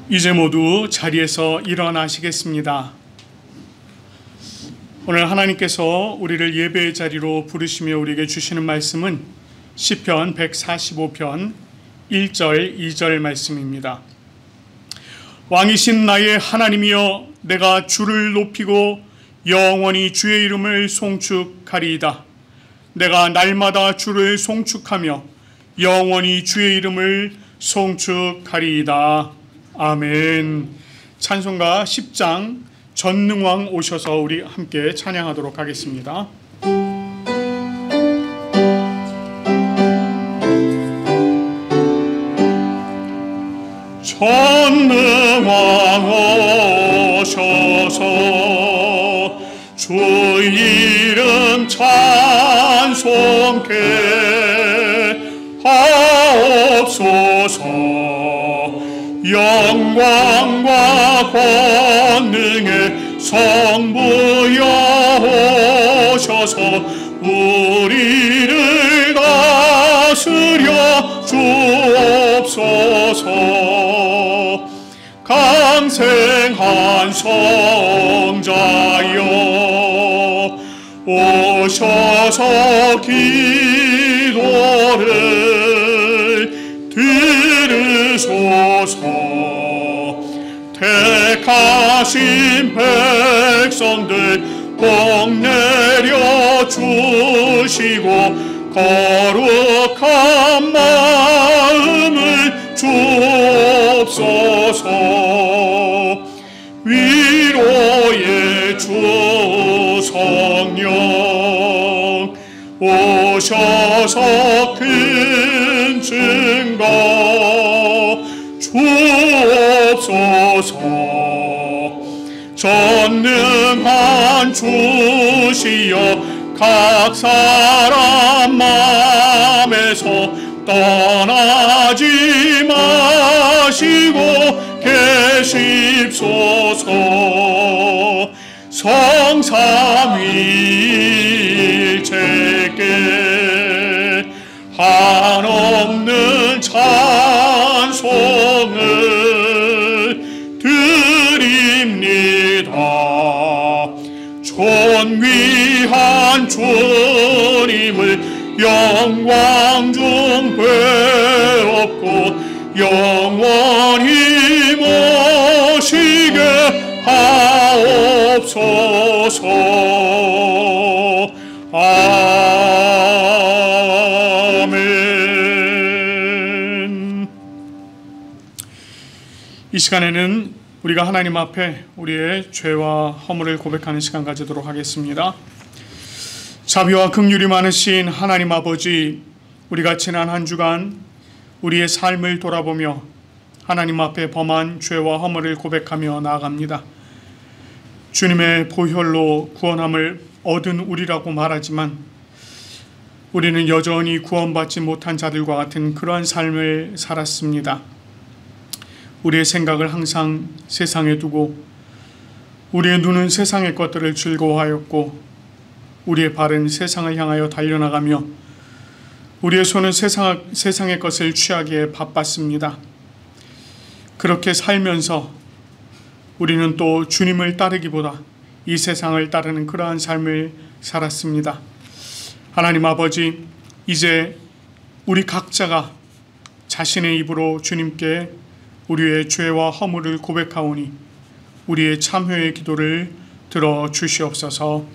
이제 모두 자리에서 일어나시겠습니다. 오늘 하나님께서 우리를 예배의 자리로 부르시며 우리에게 주시는 말씀은 시편 145편 1절 2절 말씀입니다. 왕이신 나의 하나님이여, 내가 주를 높이고 영원히 주의 이름을 송축하리이다. 내가 날마다 주를 송축하며 영원히 주의 이름을 송축하리이다. 아멘. 찬송가 10장 전능왕 오셔서 우리 함께 찬양하도록 하겠습니다. 전능왕 오셔서 주 이름 찬송케 하옵소서. 영광과 권능의 성부여 오셔서 우리를 다스려 주옵소서. 강생한 성자여 오셔서 기도를 들으소서. 택하신 백성들 복 내려 주시고 거룩한 마음을 주옵소서. 위로의 주 성령 오셔서 큰 증거 주옵소서. 전능한 주시여 각 사람 맘에서 떠나지 마시고 계십소서. 성삼위일체께 한없는 찬송을 드립니다. 존귀한 주님을 영광 중 배웠고 영원히 모시게 하옵소서. 아멘. 이 시간에는 우리가 하나님 앞에 우리의 죄와 허물을 고백하는 시간 가지도록 하겠습니다. 자비와 긍휼이 많으신 하나님 아버지, 우리가 지난 한 주간 우리의 삶을 돌아보며 하나님 앞에 범한 죄와 허물을 고백하며 나아갑니다. 주님의 보혈로 구원함을 얻은 우리라고 말하지만 우리는 여전히 구원받지 못한 자들과 같은 그러한 삶을 살았습니다. 우리의 생각을 항상 세상에 두고 우리의 눈은 세상의 것들을 즐거워하였고 우리의 발은 세상을 향하여 달려나가며 우리의 손은 세상의 것을 취하기에 바빴습니다. 그렇게 살면서 우리는 또 주님을 따르기보다 이 세상을 따르는 그러한 삶을 살았습니다. 하나님 아버지, 이제 우리 각자가 자신의 입으로 주님께 우리의 죄와 허물을 고백하오니 우리의 참회의 기도를 들어 주시옵소서.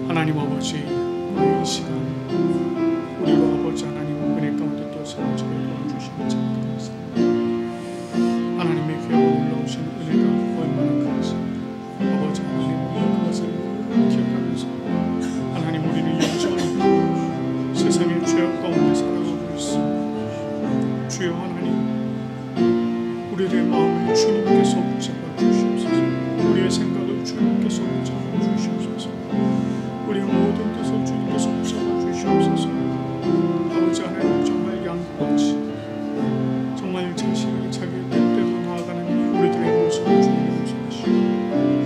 하나님 아버지, 이 시간 우리와 아버지 하나님 은혜 가운데 또 새로운 저를 도와주시는 참감사합니다. 하나님의 귀하고 놀라우신 은혜가 얼마나 큰지 아버지 하나님, 그것을 기억하면서 하나님, 우리는 여전히 세상의 죄악 가운데 살아가고 있습니다. 주여 하나님, 우리의 마음을 주님께서 붙잡아 주시옵소서. 우리의 생각을 주님께서 붙잡아 주시옵소서. 우리의 모든 뜻을 주님께서 붙잡아 주시옵소서. 아버지 하나님, 정말 양같이 정말 자신을 자기의 뜻대로 나아가는 우리들의 모습을 주님이 보시옵시고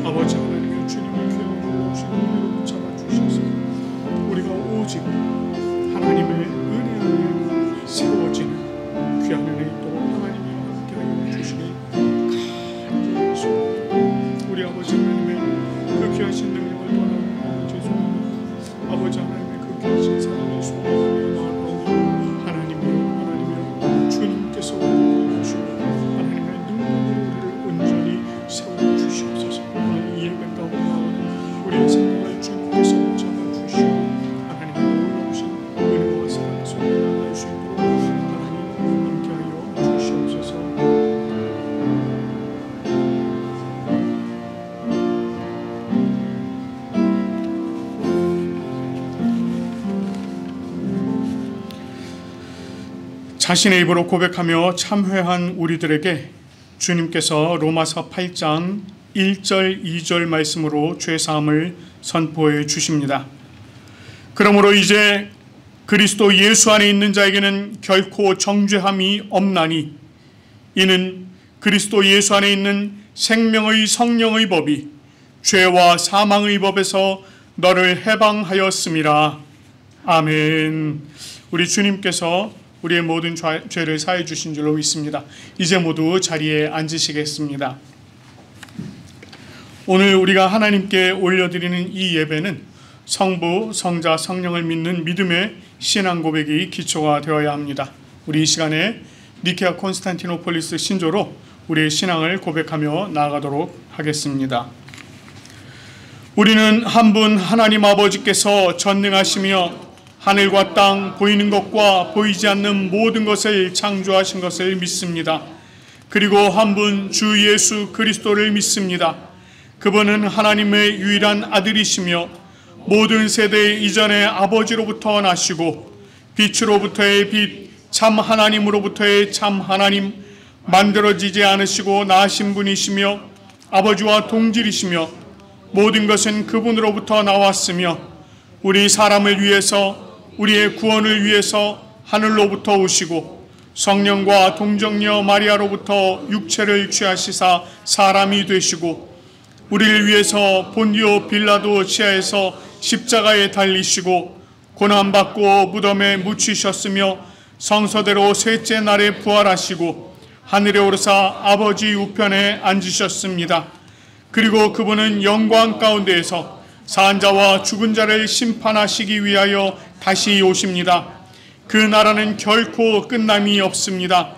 아버지 하나님의 주님의 귀하고 놀라우신 은혜로 붙잡아 주셔서 우리가 오직 하나님의 은혜 안에 세워지는 귀한 은혜 있도록 자신의 입으로 고백하며 참회한 우리들에게 주님께서 로마서 8장 1절 2절 말씀으로 죄사함을 선포해 주십니다. 그러므로 이제 그리스도 예수 안에 있는 자에게는 결코 정죄함이 없나니 이는 그리스도 예수 안에 있는 생명의 성령의 법이 죄와 사망의 법에서 너를 해방하였음이라. 아멘. 우리 주님께서 우리의 모든 죄를 사해 주신 줄로 믿습니다. 이제 모두 자리에 앉으시겠습니다. 오늘 우리가 하나님께 올려드리는 이 예배는 성부, 성자, 성령을 믿는 믿음의 신앙 고백이 기초가 되어야 합니다. 우리 이 시간에 니케아 콘스탄티노폴리스 신조로 우리의 신앙을 고백하며 나아가도록 하겠습니다. 우리는 한 분 하나님 아버지께서 전능하시며 하늘과 땅, 보이는 것과 보이지 않는 모든 것을 창조하신 것을 믿습니다. 그리고 한 분 주 예수 그리스도를 믿습니다. 그분은 하나님의 유일한 아들이시며 모든 세대 이전의 아버지로부터 나시고 빛으로부터의 빛, 참 하나님으로부터의 참 하나님, 만들어지지 않으시고 나신 분이시며 아버지와 동질이시며 모든 것은 그분으로부터 나왔으며 우리 사람을 위해서 우리의 구원을 위해서 하늘로부터 오시고 성령과 동정녀 마리아로부터 육체를 취하시사 사람이 되시고 우리를 위해서 본디오 빌라도 치하에서 십자가에 달리시고 고난받고 무덤에 묻히셨으며 성서대로 셋째 날에 부활하시고 하늘에 오르사 아버지 우편에 앉으셨습니다. 그리고 그분은 영광 가운데에서 산 자와 죽은 자를 심판하시기 위하여 다시 오십니다. 그 나라는 결코 끝남이 없습니다.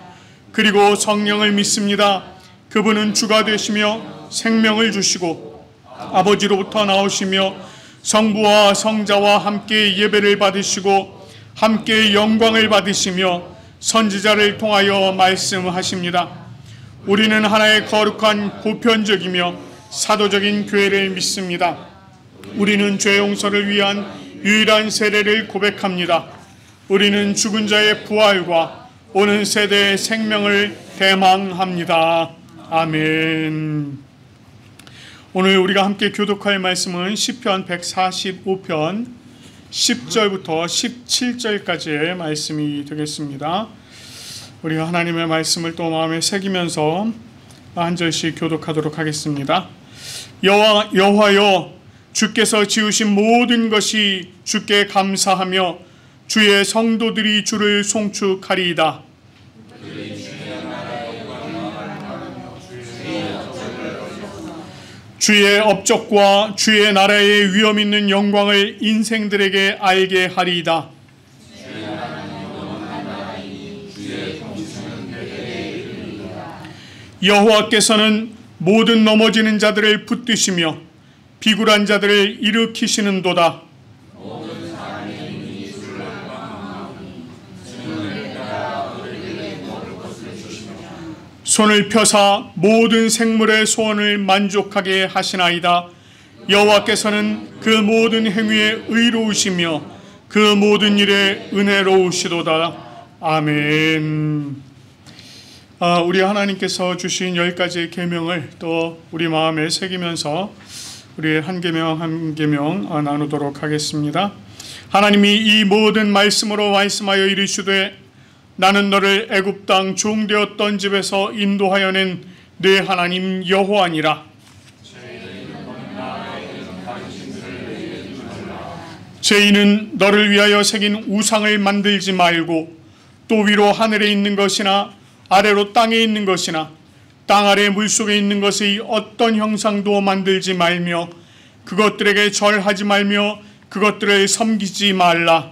그리고 성령을 믿습니다. 그분은 주가 되시며 생명을 주시고 아버지로부터 나오시며 성부와 성자와 함께 예배를 받으시고 함께 영광을 받으시며 선지자를 통하여 말씀하십니다. 우리는 하나의 거룩한 보편적이며 사도적인 교회를 믿습니다. 우리는 죄 용서를 위한 유일한 세례를 고백합니다. 우리는 죽은 자의 부활과 오는 세대의 생명을 대망합니다. 아멘. 오늘 우리가 함께 교독할 말씀은 시편 145편 10절부터 17절까지의 말씀이 되겠습니다. 우리가 하나님의 말씀을 또 마음에 새기면서 한 절씩 교독하도록 하겠습니다. 여호와여, 주께서 지으신 모든 것이 주께 감사하며 주의 성도들이 주를 송축하리이다. 주의 업적과 주의 나라의 위엄 있는 영광을 인생들에게 알게 하리이다. 여호와께서는 모든 넘어지는 자들을 붙드시며 비굴한 자들을 일으키시는도다. 손을 펴사 모든 생물의 소원을 만족하게 하시나이다. 여호와께서는 그 모든 행위에 의로우시며 그 모든 일에 은혜로우시도다. 아멘. 우리 하나님께서 주신 10가지의 계명을 또 우리 마음에 새기면서 우리 한 계명 한 계명 나누도록 하겠습니다. 하나님이 이 모든 말씀으로 말씀하여 이르시되 나는 너를 애굽 땅 종되었던 집에서 인도하여 낸 네 하나님 여호와니라. 죄인은 너를 위하여 새긴 우상을 만들지 말고 또 위로 하늘에 있는 것이나 아래로 땅에 있는 것이나 땅 아래 물속에 있는 것의 어떤 형상도 만들지 말며 그것들에게 절하지 말며 그것들을 섬기지 말라.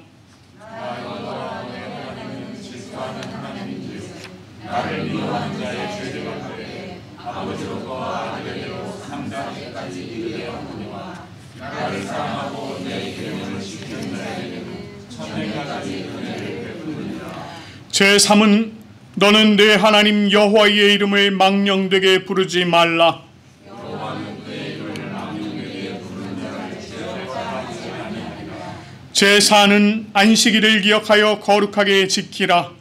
제3은 너는 내 하나님 여호와의 이름을 망령되게 부르지 말라. 제4는 안식일을 기억하여 거룩하게 지키라.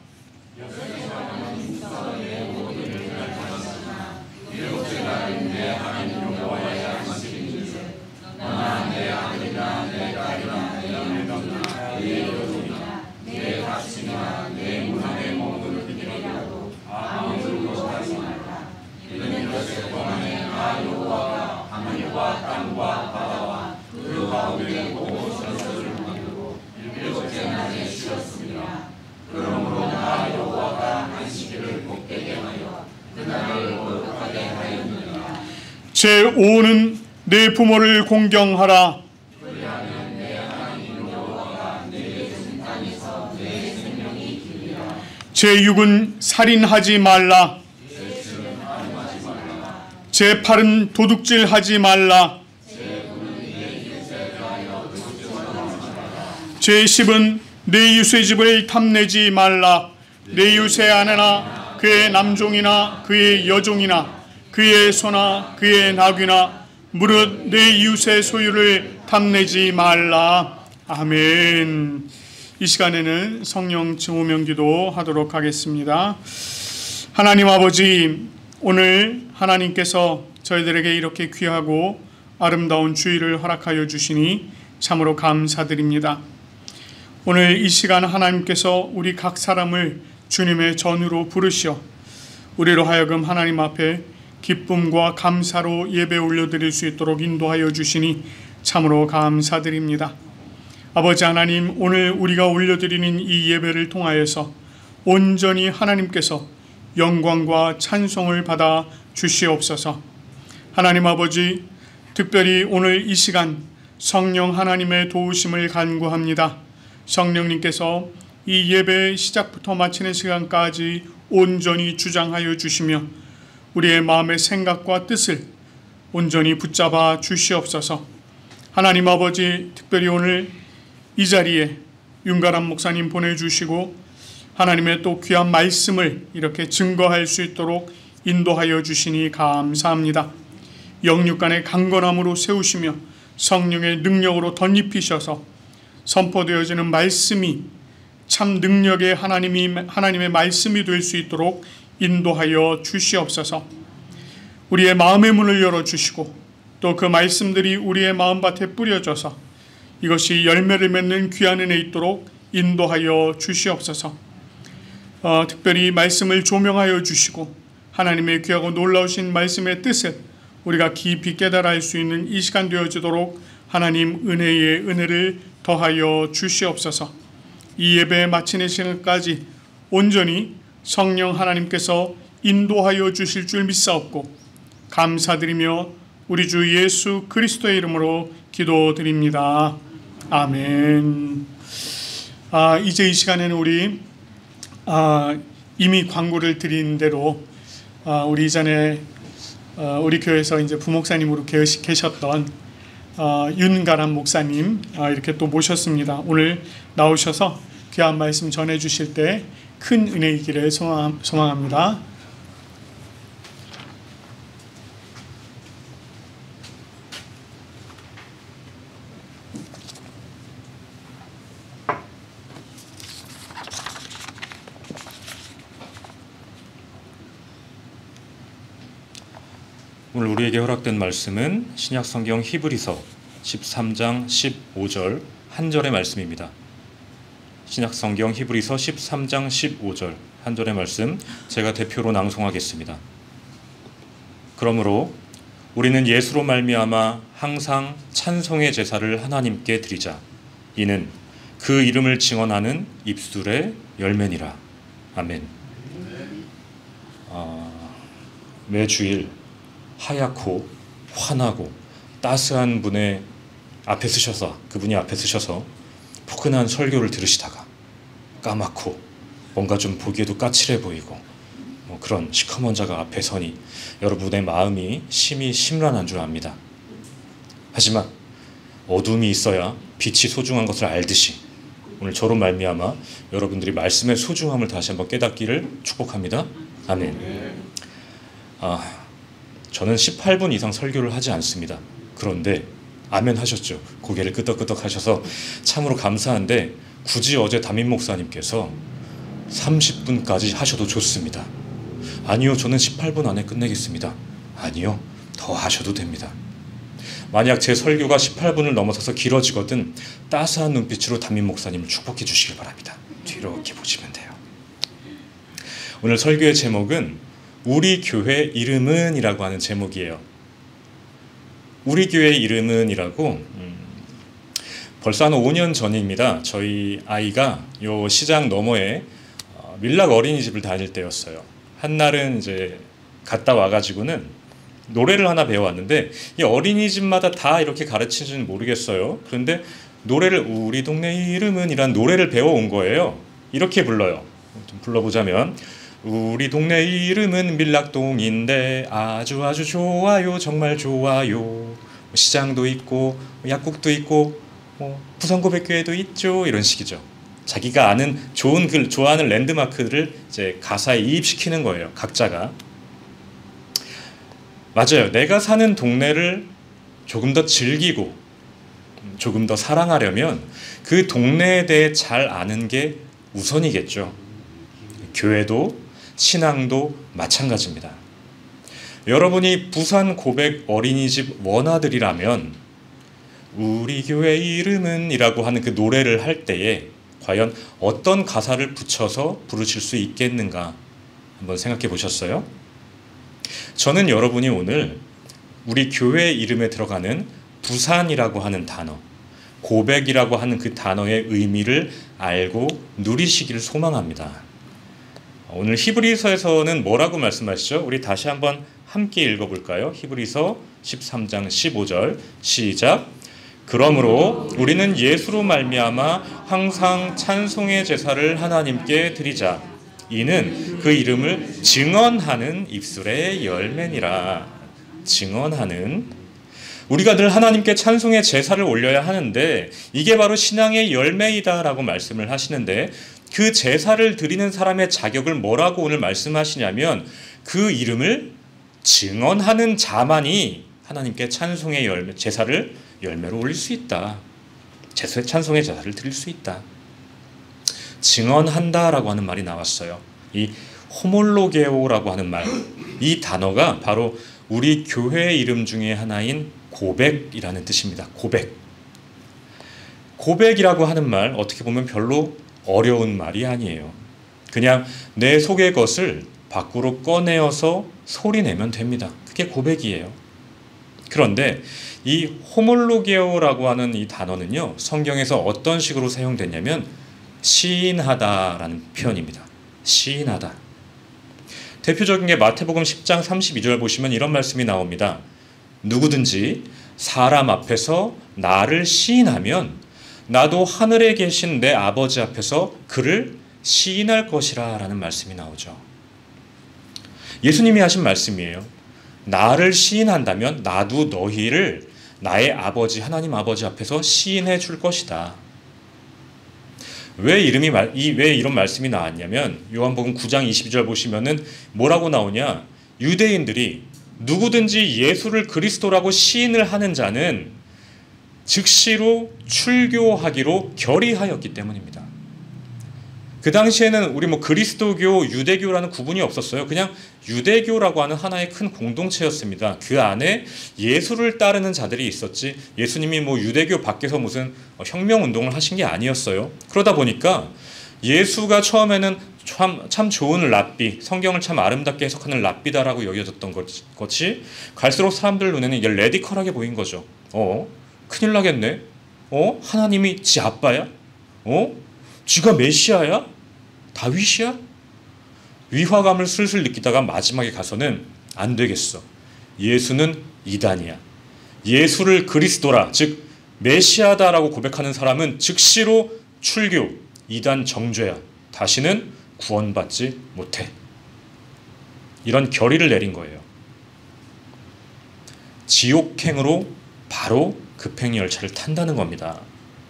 제5는 내 부모를 공경하라. 제6은 살인하지 말라. 제8은 도둑질하지 말라. 제10은 내 이웃의 집을 탐내지 말라. 내 이웃의 아내나 그의 남종이나 그의 여종이나 그의 소나 그의 나귀나 무릇 내 이웃의 소유를 탐내지 말라. 아멘. 이 시간에는 성령 증오명 기도 하도록 하겠습니다. 하나님 아버지, 오늘 하나님께서 저희들에게 이렇게 귀하고 아름다운 주일을 허락하여 주시니 참으로 감사드립니다. 오늘 이 시간 하나님께서 우리 각 사람을 주님의 전으로 부르시어 우리로 하여금 하나님 앞에 기쁨과 감사로 예배 올려드릴 수 있도록 인도하여 주시니 참으로 감사드립니다. 아버지 하나님, 오늘 우리가 올려드리는 이 예배를 통하여서 온전히 하나님께서 영광과 찬송을 받아 주시옵소서. 하나님 아버지, 특별히 오늘 이 시간 성령 하나님의 도우심을 간구합니다. 성령님께서 이 예배 시작부터 마치는 시간까지 온전히 주장하여 주시며 우리의 마음의 생각과 뜻을 온전히 붙잡아 주시옵소서. 하나님 아버지, 특별히 오늘 이 자리에 윤가람 목사님 보내주시고 하나님의 또 귀한 말씀을 이렇게 증거할 수 있도록 인도하여 주시니 감사합니다. 영육간의 강건함으로 세우시며 성령의 능력으로 덧입히셔서 선포되어지는 말씀이 참 능력의 하나님의 말씀이 될 수 있도록 인도하여 주시옵소서. 우리의 마음의 문을 열어주시고 또 그 말씀들이 우리의 마음밭에 뿌려져서 이것이 열매를 맺는 귀한 은혜 있도록 인도하여 주시옵소서. 특별히 말씀을 조명하여 주시고 하나님의 귀하고 놀라우신 말씀의 뜻을 우리가 깊이 깨달아 알 수 있는 이 시간 되어지도록 하나님 은혜의 은혜를 더하여 주시옵소서. 이 예배 마치는 시간까지 온전히 성령 하나님께서 인도하여 주실 줄 믿사옵고 감사드리며 우리 주 예수 그리스도의 이름으로 기도드립니다. 아멘. 이제 이 시간에는 우리 이미 광고를 드린 대로 우리 이전에 우리 교회에서 이제 부목사님으로 계셨던 윤가람 목사님 이렇게 또 모셨습니다. 오늘 나오셔서 귀한 말씀 전해주실 때 큰 은혜이기를 소망합니다. 오늘 우리에게 허락된 말씀은 신약성경 히브리서 13장 15절 한 절의 말씀입니다. 신약성경 히브리서 13장 15절 한 절의 말씀 제가 대표로 낭송하겠습니다. 그러므로 우리는 예수로 말미암아 항상 찬송의 제사를 하나님께 드리자. 이는 그 이름을 증언하는 입술의 열매니라. 아멘. 매주일 하얗고 환하고 따스한 분의 앞에 서셔서 그분이 앞에 서셔서 포근한 설교를 들으시다가 까맣고 뭔가 좀 보기에도 까칠해 보이고 그런 시커먼 자가 앞에 서니 여러분의 마음이 심히 심란한 줄 압니다. 하지만 어둠이 있어야 빛이 소중한 것을 알듯이 오늘 저로 말미암아 여러분들이 말씀의 소중함을 다시 한번 깨닫기를 축복합니다. 아멘. 저는 18분 이상 설교를 하지 않습니다. 그런데 아멘 하셨죠. 고개를 끄덕끄덕 하셔서 참으로 감사한데 굳이 어제 담임 목사님께서 30분까지 하셔도 좋습니다. 아니요, 저는 18분 안에 끝내겠습니다. 아니요, 더 하셔도 됩니다. 만약 제 설교가 18분을 넘어서서 길어지거든 따스한 눈빛으로 담임 목사님을 축복해 주시길 바랍니다. 이렇게 보시면 돼요. 오늘 설교의 제목은 우리 교회 이름은 이라고 하는 제목이에요. 우리 교회 이름은 이라고 벌써 한 5년 전입니다. 저희 아이가 요 시장 너머에 밀락 어린이집을 다닐 때였어요. 한날은 이제 갔다 와가지고는 노래를 하나 배워왔는데 이 어린이집마다 다 이렇게 가르치는지는 모르겠어요. 그런데 노래를 우리 동네 이름은 이란 노래를 배워온 거예요. 이렇게 불러요. 좀 불러보자면 우리 동네 이름은 밀락동인데 아주 아주 좋아요. 정말 좋아요. 시장도 있고 약국도 있고 부산고백교회도 있죠. 이런 식이죠. 자기가 아는 좋은 글, 좋아하는 랜드마크들을 이제 가사에 이입시키는 거예요. 각자가. 맞아요. 내가 사는 동네를 조금 더 즐기고 조금 더 사랑하려면 그 동네에 대해 잘 아는 게 우선이겠죠. 교회도 신앙도 마찬가지입니다. 여러분이 부산 고백 어린이집 원아들이라면 우리 교회 이름은 이라고 하는 그 노래를 할 때에 과연 어떤 가사를 붙여서 부르실 수 있겠는가 한번 생각해 보셨어요? 저는 여러분이 오늘 우리 교회 이름에 들어가는 부산이라고 하는 단어, 고백이라고 하는 그 단어의 의미를 알고 누리시기를 소망합니다. 오늘 히브리서에서는 뭐라고 말씀하시죠? 우리 다시 한번 함께 읽어볼까요? 히브리서 13장 15절 시작. 그러므로 우리는 예수로 말미암아 항상 찬송의 제사를 하나님께 드리자. 이는 그 이름을 증언하는 입술의 열매니라. 증언하는. 우리가 늘 하나님께 찬송의 제사를 올려야 하는데 이게 바로 신앙의 열매이다라고 말씀을 하시는데 그 제사를 드리는 사람의 자격을 뭐라고 오늘 말씀하시냐면 그 이름을 증언하는 자만이 하나님께 찬송의 열매, 제사를 열매로 올릴 수 있다. 찬송의 제사를 드릴 수 있다. 증언한다라고 하는 말이 나왔어요. 이 호몰로게오라고 하는 말, 이 단어가 바로 우리 교회 이름 중에 하나인 고백이라는 뜻입니다. 고백. 고백이라고 하는 말 어떻게 보면 별로 어려운 말이 아니에요. 그냥 내 속의 것을 밖으로 꺼내어서 소리내면 됩니다. 그게 고백이에요. 그런데 이 호몰로게오라고 하는 이 단어는요, 성경에서 어떤 식으로 사용되냐면 시인하다라는 표현입니다. 시인하다. 대표적인 게 마태복음 10장 32절 보시면 이런 말씀이 나옵니다. 누구든지 사람 앞에서 나를 시인하면 나도 하늘에 계신 내 아버지 앞에서 그를 시인할 것이라 라는 말씀이 나오죠. 예수님이 하신 말씀이에요. 나를 시인한다면 나도 너희를 나의 아버지 하나님 아버지 앞에서 시인해 줄 것이다. 왜 이런 말씀이 나왔냐면 요한복음 9장 22절 보시면은 뭐라고 나오냐? 유대인들이 누구든지 예수를 그리스도라고 시인을 하는 자는 즉시로 출교하기로 결의하였기 때문입니다. 그 당시에는 우리 그리스도교, 유대교라는 구분이 없었어요. 그냥 유대교라고 하는 하나의 큰 공동체였습니다. 그 안에 예수를 따르는 자들이 있었지 예수님이 유대교 밖에서 무슨 혁명운동을 하신 게 아니었어요. 그러다 보니까 예수가 처음에는 참 좋은 랍비, 성경을 참 아름답게 해석하는 랍비다라고 여겨졌던 것이 갈수록 사람들 눈에는 이게 레디컬하게 보인 거죠. 큰일 나겠네. 하나님이 지 아빠야? 쥐가 메시아야? 다윗이야? 위화감을 슬슬 느끼다가 마지막에 가서는 안 되겠어. 예수는 이단이야. 예수를 그리스도라, 즉 메시아다라고 고백하는 사람은 즉시로 출교, 이단 정죄야. 다시는 구원받지 못해. 이런 결의를 내린 거예요. 지옥행으로 바로 급행 열차를 탄다는 겁니다.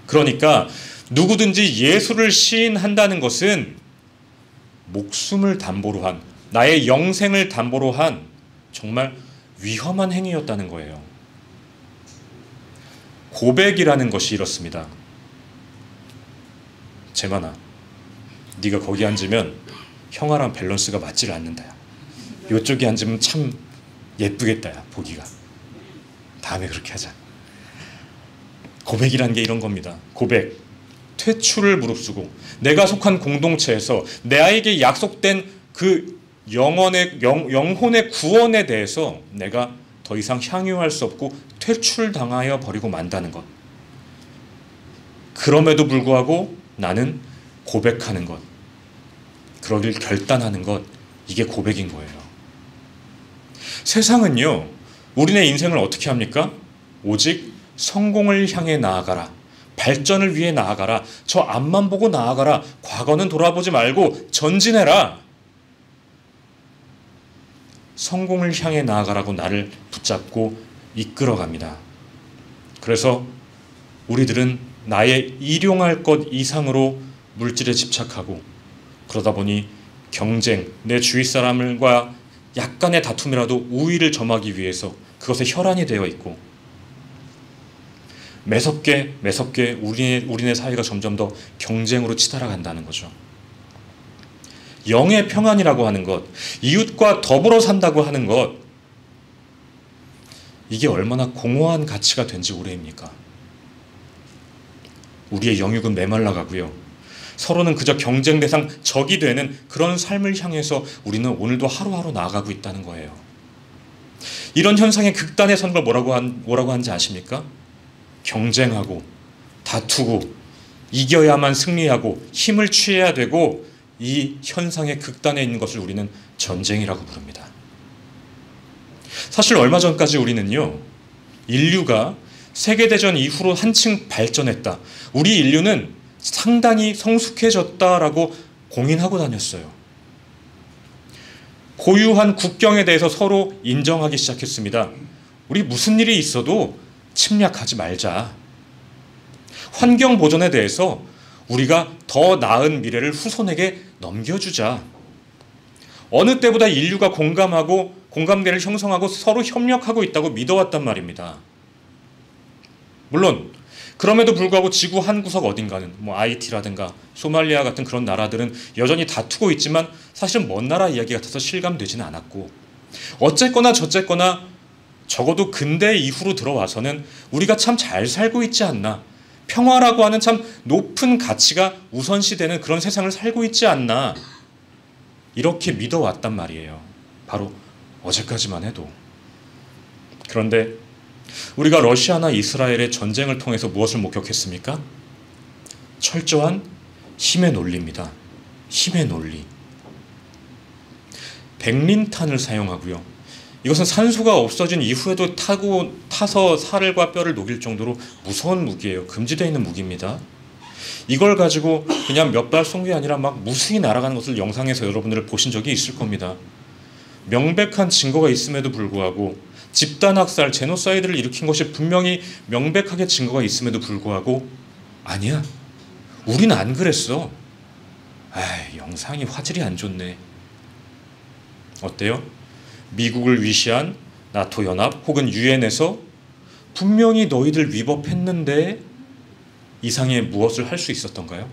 그러니까 누구든지 예수를 시인한다는 것은 목숨을 담보로 한, 나의 영생을 담보로 한 정말 위험한 행위였다는 거예요. 고백이라는 것이 이렇습니다. 재만아, 네가 거기 앉으면 형아랑 밸런스가 맞지를 않는다. 이쪽에 앉으면 참 예쁘겠다. 보기가. 다음에 그렇게 하자. 고백이라는 게 이런 겁니다. 고백. 퇴출을 무릅쓰고 내가 속한 공동체에서 내에게 약속된 그 영혼의 구원에 대해서 내가 더 이상 향유할 수 없고 퇴출당하여 버리고 만다는 것. 그럼에도 불구하고 나는 고백하는 것, 그러길 결단하는 것, 이게 고백인 거예요. 세상은요, 우리네 인생을 어떻게 합니까? 오직 성공을 향해 나아가라, 발전을 위해 나아가라, 저 앞만 보고 나아가라, 과거는 돌아보지 말고 전진해라. 성공을 향해 나아가라고 나를 붙잡고 이끌어갑니다. 그래서 우리들은 나의 일용할 것 이상으로 물질에 집착하고, 그러다 보니 경쟁, 내 주위 사람들과 약간의 다툼이라도 우위를 점하기 위해서 그것에 혈안이 되어 있고, 매섭게 우리네 사회가 점점 더 경쟁으로 치달아간다는 거죠. 영의 평안이라고 하는 것, 이웃과 더불어 산다고 하는 것, 이게 얼마나 공허한 가치가 된지 오래입니까? 우리의 영육은 메말라가고요. 서로는 그저 경쟁 대상, 적이 되는 그런 삶을 향해서 우리는 오늘도 하루하루 나아가고 있다는 거예요. 이런 현상의 극단에 선 걸 뭐라고 하는지 아십니까? 경쟁하고 다투고 이겨야만 승리하고 힘을 취해야 되고, 이 현상의 극단에 있는 것을 우리는 전쟁이라고 부릅니다. 사실 얼마 전까지 우리는요, 인류가 세계대전 이후로 한층 발전했다, 우리 인류는 상당히 성숙해졌다라고 공인하고 다녔어요. 고유한 국경에 대해서 서로 인정하기 시작했습니다. 우리 무슨 일이 있어도 침략하지 말자. 환경 보존에 대해서 우리가 더 나은 미래를 후손에게 넘겨주자. 어느 때보다 인류가 공감하고 공감대를 형성하고 서로 협력하고 있다고 믿어왔단 말입니다. 물론 그럼에도 불구하고 지구 한 구석 어딘가는 아이티라든가 소말리아 같은 그런 나라들은 여전히 다투고 있지만 사실은 먼 나라 이야기 같아서 실감되지는 않았고, 어쨌거나 저쨌거나 적어도 근대 이후로 들어와서는 우리가 참 잘 살고 있지 않나, 평화라고 하는 참 높은 가치가 우선시되는 그런 세상을 살고 있지 않나, 이렇게 믿어왔단 말이에요. 바로 어제까지만 해도. 그런데 우리가 러시아나 이스라엘의 전쟁을 통해서 무엇을 목격했습니까? 철저한 힘의 논리입니다. 힘의 논리. 백린탄을 사용하고요. 이것은 산소가 없어진 이후에도 타서 살과 뼈를 녹일 정도로 무서운 무기예요. 금지되어 있는 무기입니다. 이걸 가지고 그냥 몇 발 쏜 게 아니라 막 무수히 날아가는 것을 영상에서 여러분들 보신 적이 있을 겁니다. 명백한 증거가 있음에도 불구하고, 집단 학살, 제노사이드를 일으킨 것이 분명히 명백하게 증거가 있음에도 불구하고, 아니야, 우린 안 그랬어. 영상이 화질이 안 좋네. 어때요? 미국을 위시한 나토 연합 혹은 유엔에서 분명히 너희들 위법했는데 이상의 무엇을 할 수 있었던가요?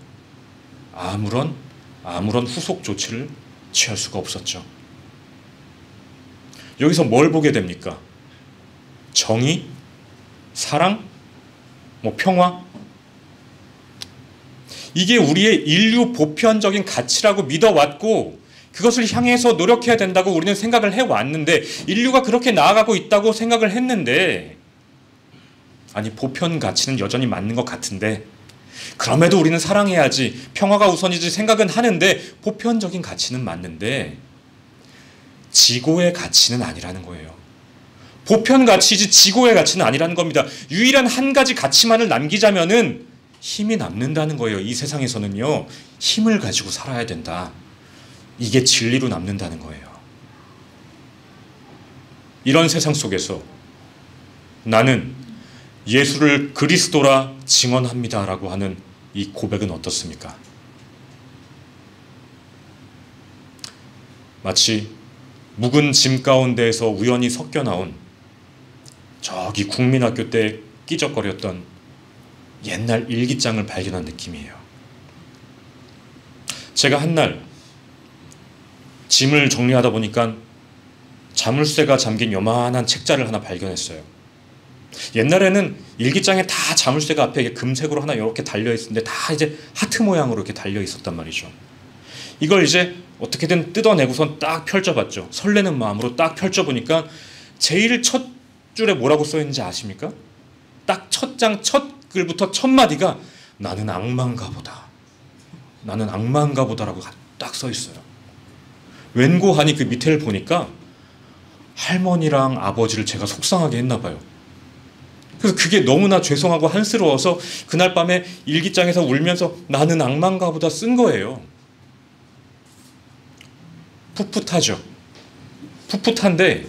아무런 후속 조치를 취할 수가 없었죠. 여기서 뭘 보게 됩니까? 정의? 사랑? 평화? 이게 우리의 인류 보편적인 가치라고 믿어왔고, 그것을 향해서 노력해야 된다고 우리는 생각을 해왔는데, 인류가 그렇게 나아가고 있다고 생각을 했는데, 아니 보편 가치는 여전히 맞는 것 같은데, 그럼에도 우리는 사랑해야지, 평화가 우선이지 생각은 하는데, 보편적인 가치는 맞는데 지고의 가치는 아니라는 거예요. 보편 가치지 지고의 가치는 아니라는 겁니다. 유일한 한 가지 가치만을 남기자면은 힘이 남는다는 거예요. 이 세상에서는요, 힘을 가지고 살아야 된다. 이게 진리로 남는다는 거예요. 이런 세상 속에서 나는 예수를 그리스도라 증언합니다라고 하는 이 고백은 어떻습니까? 마치 묵은 짐 가운데에서 우연히 섞여 나온 저기 국민학교 때 끼적거렸던 옛날 일기장을 발견한 느낌이에요. 제가 한날 짐을 정리하다 보니까 자물쇠가 잠긴 요만한 책자를 하나 발견했어요. 옛날에는 일기장에 다 자물쇠가 앞에 금색으로 하나 이렇게 달려 있었는데 다 이제 하트 모양으로 이렇게 달려 있었단 말이죠. 이걸 이제 어떻게든 뜯어내고선 딱 펼쳐봤죠. 설레는 마음으로 딱 펼쳐보니까 제일 첫 줄에 뭐라고 써 있는지 아십니까? 딱 첫 장 첫 글부터 첫 마디가 나는 악마인가 보다. 나는 악마인가 보다라고 딱 써 있어요. 웬고하니 그 밑에를 보니까 할머니랑 아버지를 제가 속상하게 했나 봐요. 그래서 그게 너무나 죄송하고 한스러워서 그날 밤에 일기장에서 울면서 나는 악마인가 보다 쓴 거예요. 풋풋하죠. 풋풋한데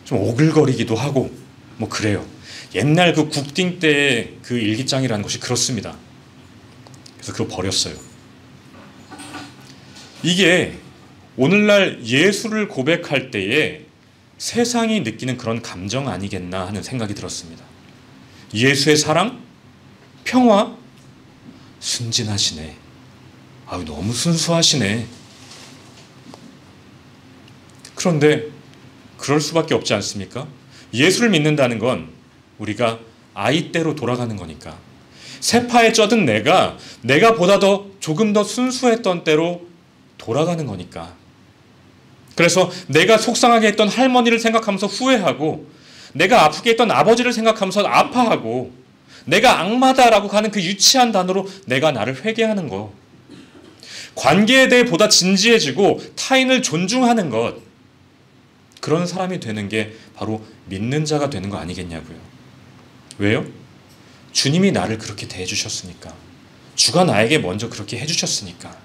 좀 오글거리기도 하고 뭐 그래요. 옛날 그 국딩 때의 그 일기장이라는 것이 그렇습니다. 그래서 그거 버렸어요. 이게 오늘날 예수를 고백할 때에 세상이 느끼는 그런 감정 아니겠나 하는 생각이 들었습니다. 예수의 사랑, 평화, 순진하시네. 아유, 너무 순수하시네. 그런데 그럴 수밖에 없지 않습니까? 예수를 믿는다는 건 우리가 아이 때로 돌아가는 거니까. 세파에 쩌든 내가 보다 더 조금 더 순수했던 때로 돌아가는 거니까. 그래서 내가 속상하게 했던 할머니를 생각하면서 후회하고, 내가 아프게 했던 아버지를 생각하면서 아파하고, 내가 악마다라고 하는 그 유치한 단어로 내가 나를 회개하는 거. 관계에 대해 보다 진지해지고 타인을 존중하는 것. 그런 사람이 되는 게 바로 믿는 자가 되는 거 아니겠냐고요. 왜요? 주님이 나를 그렇게 대해주셨으니까. 주가 나에게 먼저 그렇게 해주셨으니까.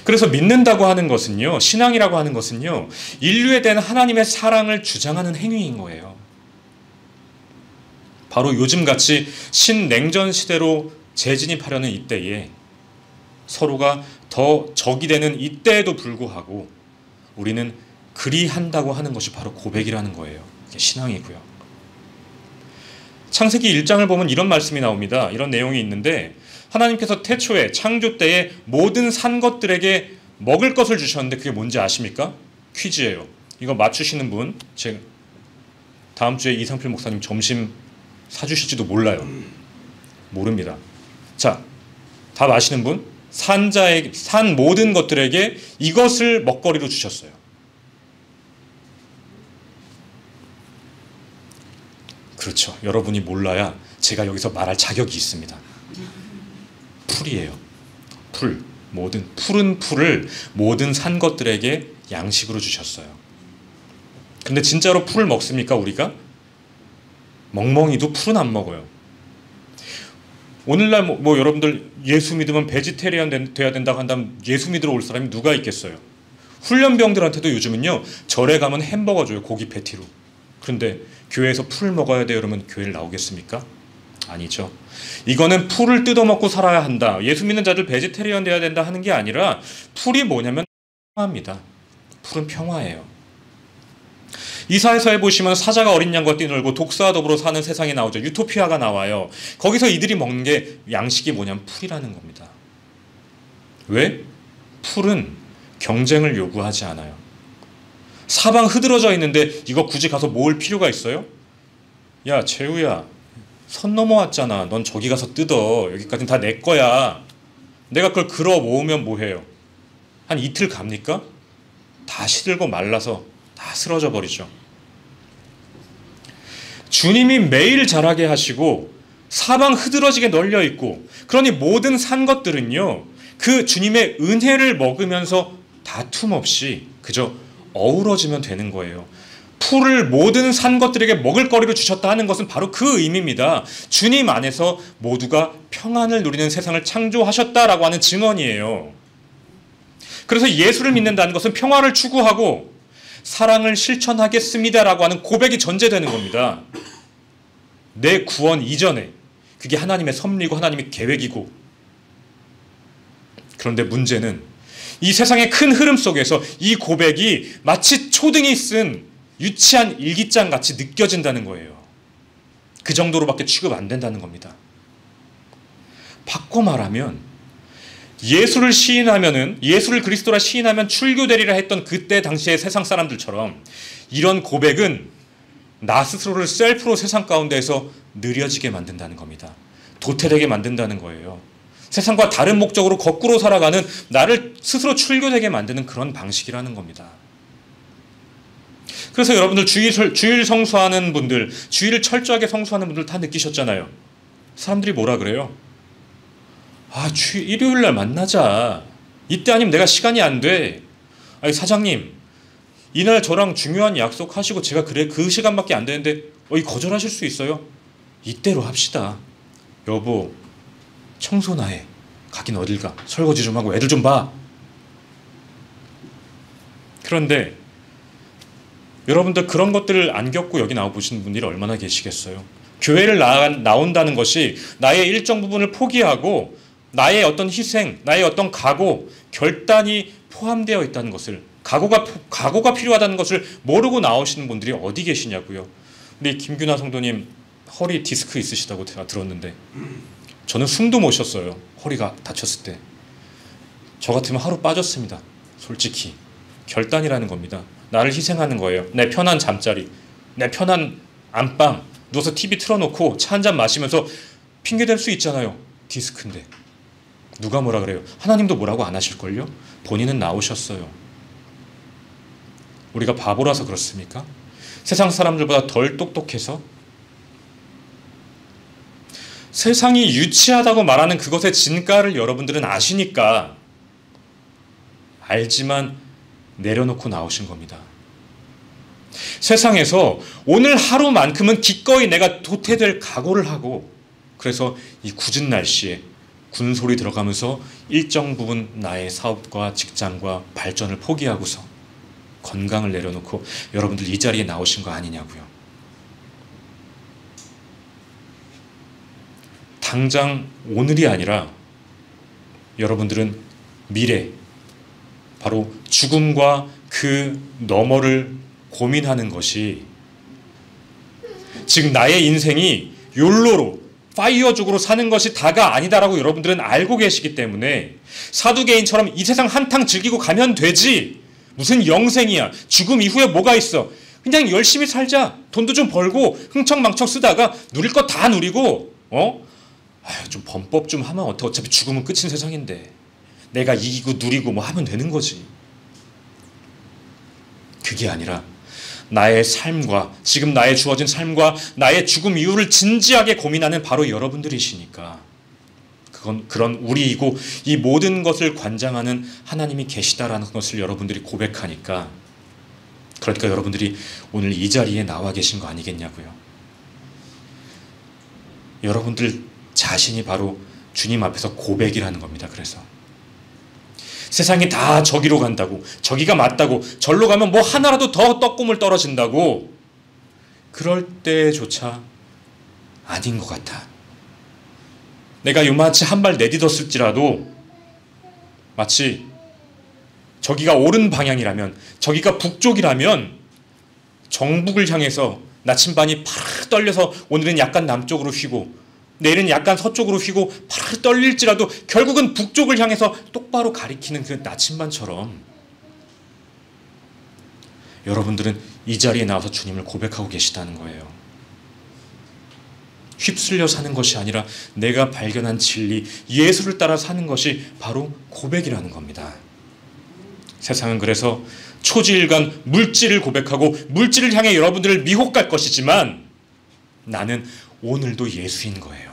그래서 믿는다고 하는 것은요, 신앙이라고 하는 것은요, 인류에 대한 하나님의 사랑을 주장하는 행위인 거예요. 바로 요즘같이 신냉전 시대로 재진입하려는 이때에 서로가 더 적이 되는 이때에도 불구하고 우리는 그리한다고 하는 것이 바로 고백이라는 거예요. 이게 신앙이고요. 창세기 1장을 보면 이런 말씀이 나옵니다. 이런 내용이 있는데 하나님께서 태초에 창조 때에 모든 산 것들에게 먹을 것을 주셨는데 그게 뭔지 아십니까? 퀴즈예요. 이거 맞추시는 분, 제가 다음 주에 이상필 목사님 점심 사주실지도 몰라요. 모릅니다. 자, 답 아시는 분? 산 모든 것들에게 이것을 먹거리로 주셨어요. 그렇죠. 여러분이 몰라야 제가 여기서 말할 자격이 있습니다. 풀이에요. 풀. 푸른 풀을 모든 산 것들에게 양식으로 주셨어요. 근데 진짜로 풀을 먹습니까, 우리가? 멍멍이도 풀은 안 먹어요. 오늘날 뭐 여러분들 예수 믿으면 베지테리안 돼야 된다고 한다면 예수 믿으러 올 사람이 누가 있겠어요? 훈련병들한테도 요즘은요, 절에 가면 햄버거 줘요, 고기 패티로. 그런데 교회에서 풀을 먹어야 돼요, 그러면 교회를 나오겠습니까? 아니죠. 이거는 풀을 뜯어먹고 살아야 한다. 예수 믿는 자들 베지테리언 돼야 된다 하는 게 아니라 풀이 뭐냐면 평화입니다. 풀은 평화예요. 이사야서에 보시면 사자가 어린 양과 뛰놀고 독사와 더불어 사는 세상이 나오죠. 유토피아가 나와요. 거기서 이들이 먹는 게 양식이 뭐냐면 풀이라는 겁니다. 왜? 풀은 경쟁을 요구하지 않아요. 사방 흐드러져 있는데 이거 굳이 가서 모을 필요가 있어요? 야, 재우야, 선 넘어왔잖아. 넌 저기 가서 뜯어. 여기까지는 다 내 거야. 내가 그걸 걸어 모으면 뭐해요? 한 이틀 갑니까? 다 시들고 말라서 다 쓰러져 버리죠. 주님이 매일 자라게 하시고 사방 흐드러지게 널려 있고, 그러니 모든 산 것들은요, 그 주님의 은혜를 먹으면서 다툼 없이 그저 어우러지면 되는 거예요. 풀을 모든 산 것들에게 먹을거리로 주셨다 하는 것은 바로 그 의미입니다. 주님 안에서 모두가 평안을 누리는 세상을 창조하셨다라고 하는 증언이에요. 그래서 예수를 믿는다는 것은 평화를 추구하고 사랑을 실천하겠습니다라고 하는 고백이 전제되는 겁니다. 내 구원 이전에 그게 하나님의 섭리고 하나님의 계획이고. 그런데 문제는 이 세상의 큰 흐름 속에서 이 고백이 마치 초등이 쓴 유치한 일기장 같이 느껴진다는 거예요. 그 정도로밖에 취급 안 된다는 겁니다. 바꿔 말하면 예수를 그리스도라 시인하면 출교되리라 했던 그때 당시의 세상 사람들처럼 이런 고백은 나 스스로를 셀프로 세상 가운데에서 느려지게 만든다는 겁니다. 도태되게 만든다는 거예요. 세상과 다른 목적으로 거꾸로 살아가는 나를 스스로 출교되게 만드는 그런 방식이라는 겁니다. 그래서 여러분들 주일 성수하는 분들, 주일을 철저하게 성수하는 분들 다 느끼셨잖아요. 사람들이 뭐라 그래요? 일요일 날 만나자. 이때 아니면 내가 시간이 안 돼. 아니 사장님, 이날 저랑 중요한 약속 하시고 제가 그 시간밖에 안 되는데 거절하실 수 있어요? 이때로 합시다. 여보, 청소나 해. 가긴 어딜 가. 설거지 좀 하고 애들 좀 봐. 그런데 여러분들 그런 것들을 안 겪고 여기 나와 보시는 분들이 얼마나 계시겠어요? 교회를 나온다는 것이 나의 일정 부분을 포기하고 나의 어떤 희생, 나의 어떤 각오, 결단이 포함되어 있다는 것을, 각오가 필요하다는 것을 모르고 나오시는 분들이 어디 계시냐고요. 우리 김규나 성도님 허리 디스크 있으시다고 제가 들었는데 저는 숨도 못 쉬었어요. 허리가 다쳤을 때. 저 같으면 하루 빠졌습니다. 솔직히. 결단이라는 겁니다. 나를 희생하는 거예요. 내 편한 잠자리, 내 편한 안방, 누워서 TV 틀어놓고 차 한잔 마시면서 핑계댈 수 있잖아요. 디스크인데. 누가 뭐라 그래요? 하나님도 뭐라고 안 하실걸요? 본인은 나오셨어요. 우리가 바보라서 그렇습니까? 세상 사람들보다 덜 똑똑해서? 세상이 유치하다고 말하는 그것의 진가를 여러분들은 아시니까 알지만 내려놓고 나오신 겁니다. 세상에서 오늘 하루만큼은 기꺼이 내가 도태될 각오를 하고, 그래서 이 굳은 날씨에 군소리 들어가면서 일정 부분 나의 사업과 직장과 발전을 포기하고서 건강을 내려놓고 여러분들 이 자리에 나오신 거 아니냐고요. 당장 오늘이 아니라 여러분들은 미래, 바로 죽음과 그 너머를 고민하는 것이, 즉 나의 인생이 욜로로 파이어족으로 사는 것이 다가 아니다라고 여러분들은 알고 계시기 때문에 사두개인처럼 이 세상 한탕 즐기고 가면 되지, 무슨 영생이야, 죽음 이후에 뭐가 있어, 그냥 열심히 살자, 돈도 좀 벌고 흥청망청 쓰다가 누릴 거 다 누리고 좀 범법 좀 하면 어차피 죽으면 끝인 세상인데 내가 이기고 누리고 뭐 하면 되는 거지. 그게 아니라 나의 삶과 지금 나의 주어진 삶과 나의 죽음 이후를 진지하게 고민하는 바로 여러분들이시니까, 그런 우리이고 이 모든 것을 관장하는 하나님이 계시다라는 것을 여러분들이 고백하니까, 그러니까 여러분들이 오늘 이 자리에 나와 계신 거 아니겠냐고요. 여러분들 자신이 바로 주님 앞에서 고백이라는 겁니다. 그래서 세상이 다 저기로 간다고, 저기가 맞다고, 절로 가면 뭐 하나라도 더 떡고물 떨어진다고, 그럴 때조차 아닌 것 같아. 내가 요마치 한 발 내딛었을지라도 마치 저기가 옳은 방향이라면, 저기가 북쪽이라면 정북을 향해서 나침반이 파르르 떨려서 오늘은 약간 남쪽으로 휘고 내일은 약간 서쪽으로 휘고 파르르 떨릴지라도 결국은 북쪽을 향해서 똑바로 가리키는 그 나침반처럼 여러분들은 이 자리에 나와서 주님을 고백하고 계시다는 거예요. 휩쓸려 사는 것이 아니라 내가 발견한 진리, 예수를 따라 사는 것이 바로 고백이라는 겁니다. 세상은 그래서 초지일관 물질을 고백하고 물질을 향해 여러분들을 미혹할 것이지만 나는 오늘도 예수인 거예요.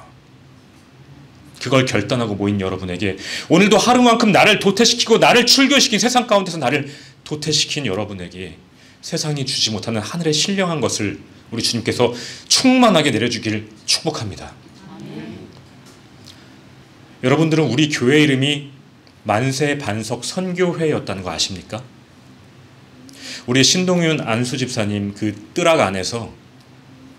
그걸 결단하고 모인 여러분에게, 오늘도 하루만큼 나를 도태시키고 나를 출교시킨, 세상 가운데서 나를 도태시킨 여러분에게 세상이 주지 못하는 하늘의 신령한 것을 우리 주님께서 충만하게 내려주기를 축복합니다. 여러분들은 우리 교회 이름이 만세반석 선교회였다는 거 아십니까? 우리 신동윤 안수 집사님 그 뜰악 안에서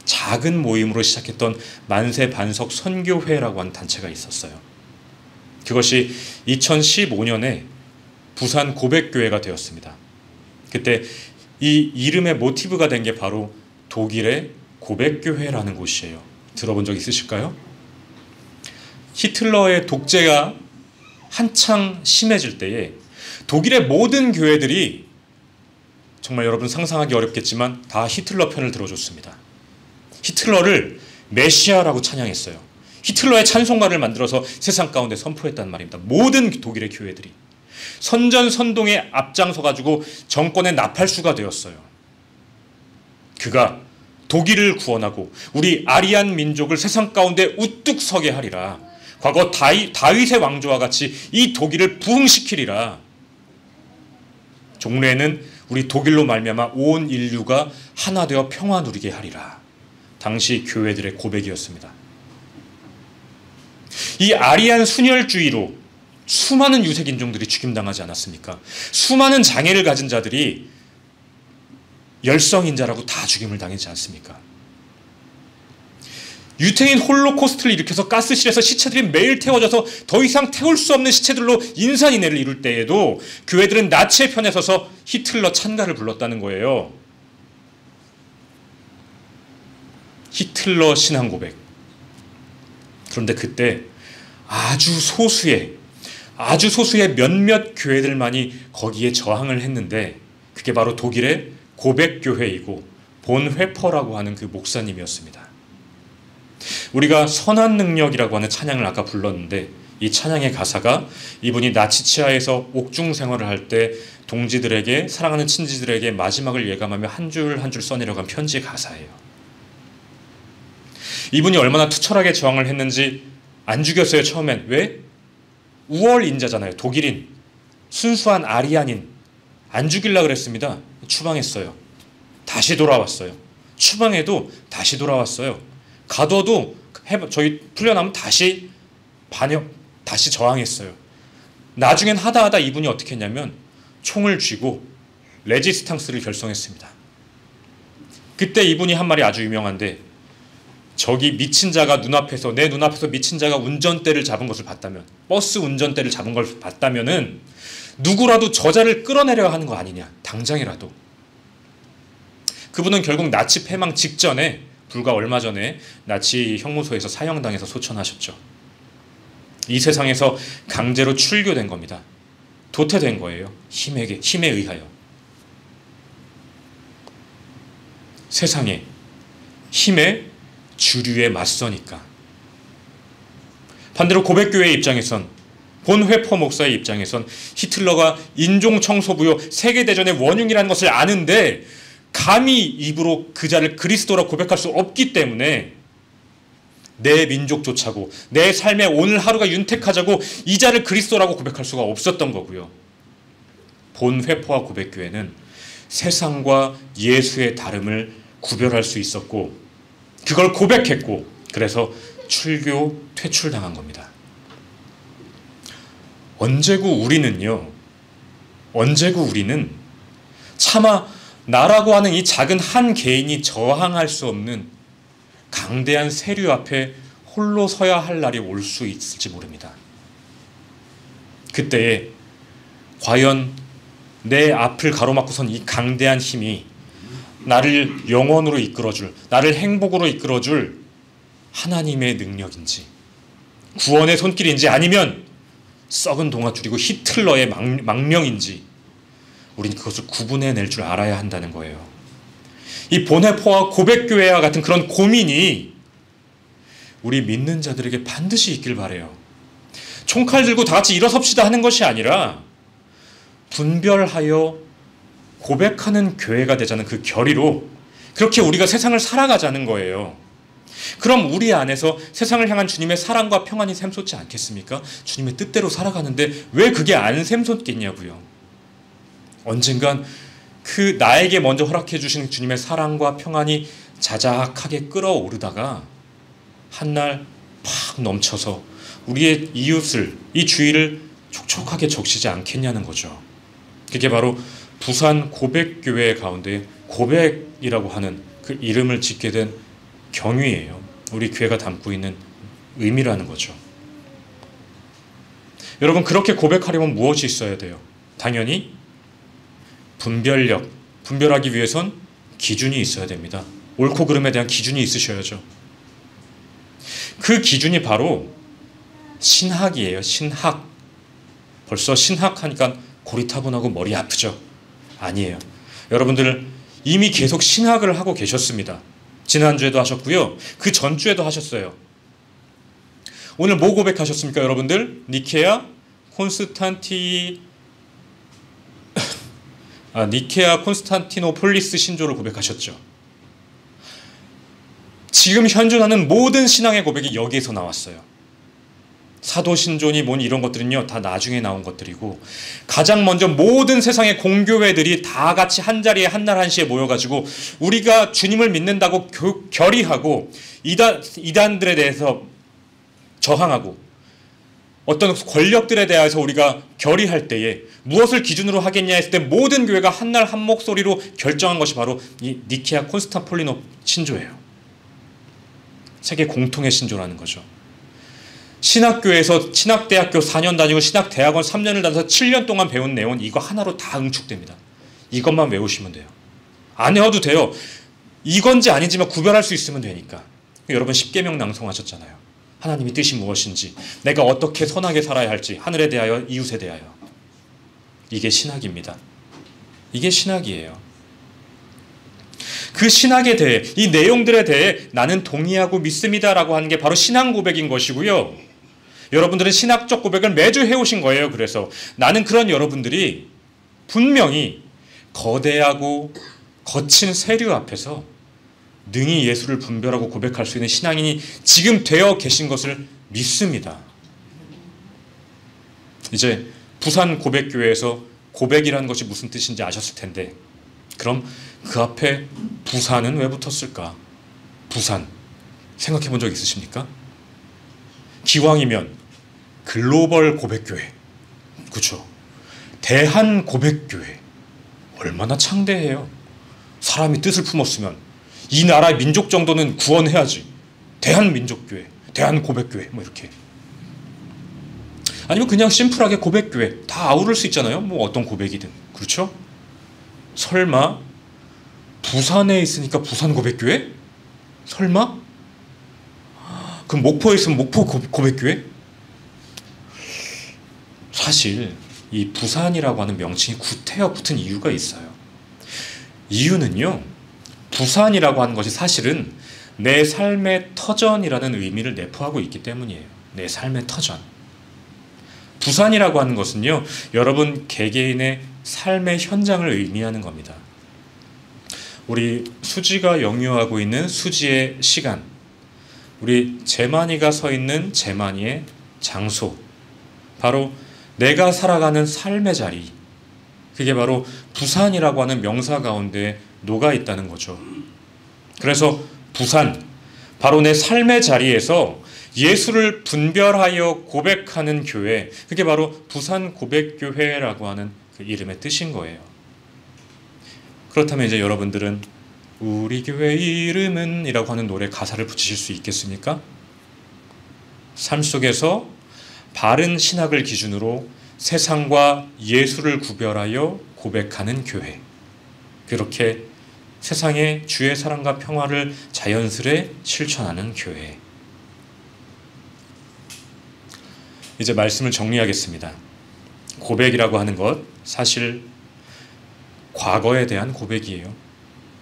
작은 모임으로 시작했던 만세반석 선교회라고 하는 단체가 있었어요. 그것이 2015년에 부산 고백교회가 되었습니다. 그때 이 이름의 모티브가 된 게 바로 독일의 고백교회라는 곳이에요. 들어본 적 있으실까요? 히틀러의 독재가 한창 심해질 때에 독일의 모든 교회들이 정말 여러분 상상하기 어렵겠지만 다 히틀러 편을 들어줬습니다. 히틀러를 메시아라고 찬양했어요. 히틀러의 찬송가를 만들어서 세상 가운데 선포했단 말입니다. 모든 독일의 교회들이 선전선동에 앞장서가지고 정권의 나팔수가 되었어요. 그가 독일을 구원하고 우리 아리안 민족을 세상 가운데 우뚝 서게 하리라. 과거 다윗의 왕조와 같이 이 독일을 부흥시키리라. 종래에는 우리 독일로 말미암아 온 인류가 하나 되어 평화 누리게 하리라. 당시 교회들의 고백이었습니다. 이 아리안 순혈주의로 수많은 유색인종들이 죽임당하지 않았습니까? 수많은 장애를 가진 자들이 열성인자라고 다 죽임을 당하지 않습니까? 유태인 홀로코스트를 일으켜서 가스실에서 시체들이 매일 태워져서 더 이상 태울 수 없는 시체들로 인산인해를 이룰 때에도 교회들은 나치의 편에 서서 히틀러 찬가를 불렀다는 거예요. 히틀러 신앙 고백. 그런데 그때 아주 소수의 몇몇 교회들만이 거기에 저항을 했는데 그게 바로 독일의 고백교회이고 본회퍼라고 하는 그 목사님이었습니다. 우리가 선한 능력이라고 하는 찬양을 아까 불렀는데 이 찬양의 가사가 이분이 나치 치하에서 옥중 생활을 할 때 동지들에게, 사랑하는 친지들에게 마지막을 예감하며 한 줄 한 줄 써내려간 편지의 가사예요. 이분이 얼마나 투철하게 저항을 했는지 안 죽였어요. 처음엔. 왜? 우월인자잖아요. 독일인, 순수한 아리안인. 안 죽이려고 그랬습니다. 추방했어요. 다시 돌아왔어요. 추방해도 다시 돌아왔어요. 가둬도 저희 풀려나면 다시 저항했어요. 나중엔 하다 이분이 어떻게 했냐면 총을 쥐고 레지스탕스를 결성했습니다. 그때 이분이 한 말이 아주 유명한데, 저기 미친 자가 내 눈앞에서 미친 자가 운전대를 잡은 것을 봤다면, 버스 운전대를 잡은 걸 봤다면은 누구라도 저자를 끌어내려야 하는 거 아니냐, 당장이라도. 그분은 결국 나치 패망 직전에, 불과 얼마 전에 나치 형무소에서 사형당해서 소천하셨죠. 이 세상에서 강제로 출교된 겁니다. 도태된 거예요. 힘에 의하여. 세상에 힘에 주류에 맞서니까. 반대로 고백교회의 입장에선, 본회퍼 목사의 입장에선 히틀러가 인종청소부요 세계대전의 원흉이라는 것을 아는데 감히 입으로 그 자를 그리스도라 고백할 수 없기 때문에 내 민족조차고 내 삶의 오늘 하루가 윤택하자고 이 자를 그리스도라고 고백할 수가 없었던 거고요. 본회퍼와 고백교회는 세상과 예수의 다름을 구별할 수 있었고 그걸 고백했고, 그래서 퇴출당한 겁니다. 언제고 우리는 차마 나라고 하는 이 작은 한 개인이 저항할 수 없는 강대한 세류 앞에 홀로 서야 할 날이 올 수 있을지 모릅니다. 그때에 과연 내 앞을 가로막고 선 이 강대한 힘이 나를 영원으로 이끌어줄, 나를 행복으로 이끌어줄 하나님의 능력인지, 구원의 손길인지, 아니면 썩은 동아줄이고 히틀러의 망명인지, 우린 그것을 구분해낼 줄 알아야 한다는 거예요. 이 본회퍼와 고백교회와 같은 그런 고민이 우리 믿는 자들에게 반드시 있길 바라요. 총칼 들고 다 같이 일어섭시다 하는 것이 아니라 분별하여 고백하는 교회가 되자는 그 결의로 그렇게 우리가 세상을 살아가자는 거예요. 그럼 우리 안에서 세상을 향한 주님의 사랑과 평안이 샘솟지 않겠습니까? 주님의 뜻대로 살아가는데 왜 그게 안 샘솟겠냐고요. 언젠간 그 나에게 먼저 허락해 주신 주님의 사랑과 평안이 자작하게 끓어오르다가 한날 팍 넘쳐서 우리의 이웃을, 이 주위를 촉촉하게 적시지 않겠냐는 거죠. 그게 바로 부산 고백교회 가운데 고백이라고 하는 그 이름을 짓게 된 경위예요. 우리 교회가 담고 있는 의미라는 거죠. 여러분, 그렇게 고백하려면 무엇이 있어야 돼요? 당연히 분별하기 위해선 기준이 있어야 됩니다. 옳고 그름에 대한 기준이 있으셔야죠. 그 기준이 바로 신학이에요. 신학. 벌써 신학하니까 고리타분하고 머리 아프죠? 아니에요. 여러분들 이미 계속 신학을 하고 계셨습니다. 지난주에도 하셨고요. 그 전주에도 하셨어요. 오늘 뭐 고백하셨습니까, 여러분들? 니케아 콘스탄티노폴리스 신조를 고백하셨죠. 지금 현존하는 모든 신앙의 고백이 여기에서 나왔어요. 사도신조니 뭐니 이런 것들은요 다 나중에 나온 것들이고, 가장 먼저 모든 세상의 공교회들이 다 같이 한자리에 한날 한시에 모여가지고 우리가 주님을 믿는다고 결의하고 이단들에 대해서 저항하고 어떤 권력들에 대해서 우리가 결의할 때에 무엇을 기준으로 하겠냐 했을 때 모든 교회가 한날 한 목소리로 결정한 것이 바로 이 니케아 콘스탄폴리노 신조예요. 세계 공통의 신조라는 거죠. 신학교에서 신학대학교 4년 다니고 신학대학원 3년을 다녀서 7년 동안 배운 내용은 이거 하나로 다 응축됩니다. 이것만 외우시면 돼요. 안 외워도 돼요. 이건지 아닌지만 구별할 수 있으면 되니까. 여러분 십계명 낭송하셨잖아요. 하나님의 뜻이 무엇인지, 내가 어떻게 선하게 살아야 할지, 하늘에 대하여 이웃에 대하여. 이게 신학입니다. 이게 신학이에요. 그 신학에 대해, 이 내용들에 대해 나는 동의하고 믿습니다라고 하는 게 바로 신앙 고백인 것이고요. 여러분들은 신학적 고백을 매주 해오신 거예요. 그래서 나는 그런 여러분들이 분명히 거대하고 거친 세류 앞에서 능히 예수를 분별하고 고백할 수 있는 신앙인이 지금 되어 계신 것을 믿습니다. 이제 부산 고백교회에서 고백이라는 것이 무슨 뜻인지 아셨을 텐데, 그럼 그 앞에 부산은 왜 붙었을까? 부산 생각해 본 적 있으십니까? 기왕이면 글로벌 고백교회, 그렇죠? 대한 고백교회, 얼마나 창대해요. 사람이 뜻을 품었으면 이 나라의 민족 정도는 구원해야지. 대한민족교회, 대한고백교회 뭐 이렇게. 아니면 그냥 심플하게 고백교회, 다 아우를 수 있잖아요. 뭐 어떤 고백이든. 그렇죠? 설마 부산에 있으니까 부산 고백교회? 설마? 그럼 목포에 있으면 목포 고백교회? 사실 이 부산이라고 하는 명칭이 구태여 붙은 이유가 있어요. 이유는요, 부산이라고 하는 것이 사실은 내 삶의 터전이라는 의미를 내포하고 있기 때문이에요. 내 삶의 터전. 부산이라고 하는 것은요, 여러분 개개인의 삶의 현장을 의미하는 겁니다. 우리 수지가 영유하고 있는 수지의 시간, 우리 재만이가 서 있는 재만이의 장소, 바로 내가 살아가는 삶의 자리, 그게 바로 부산이라고 하는 명사 가운데 녹아 있다는 거죠. 그래서 부산, 바로 내 삶의 자리에서 예수를 분별하여 고백하는 교회, 그게 바로 부산 고백교회라고 하는 그 이름의 뜻인 거예요. 그렇다면 이제 여러분들은 우리 교회 이름은 이라고 하는 노래 가사를 붙이실 수 있겠습니까? 삶 속에서 바른 신학을 기준으로 세상과 예수를 구별하여 고백하는 교회, 그렇게 세상에 주의 사랑과 평화를 자연스레 실천하는 교회. 이제 말씀을 정리하겠습니다. 고백이라고 하는 것, 사실 과거에 대한 고백이에요.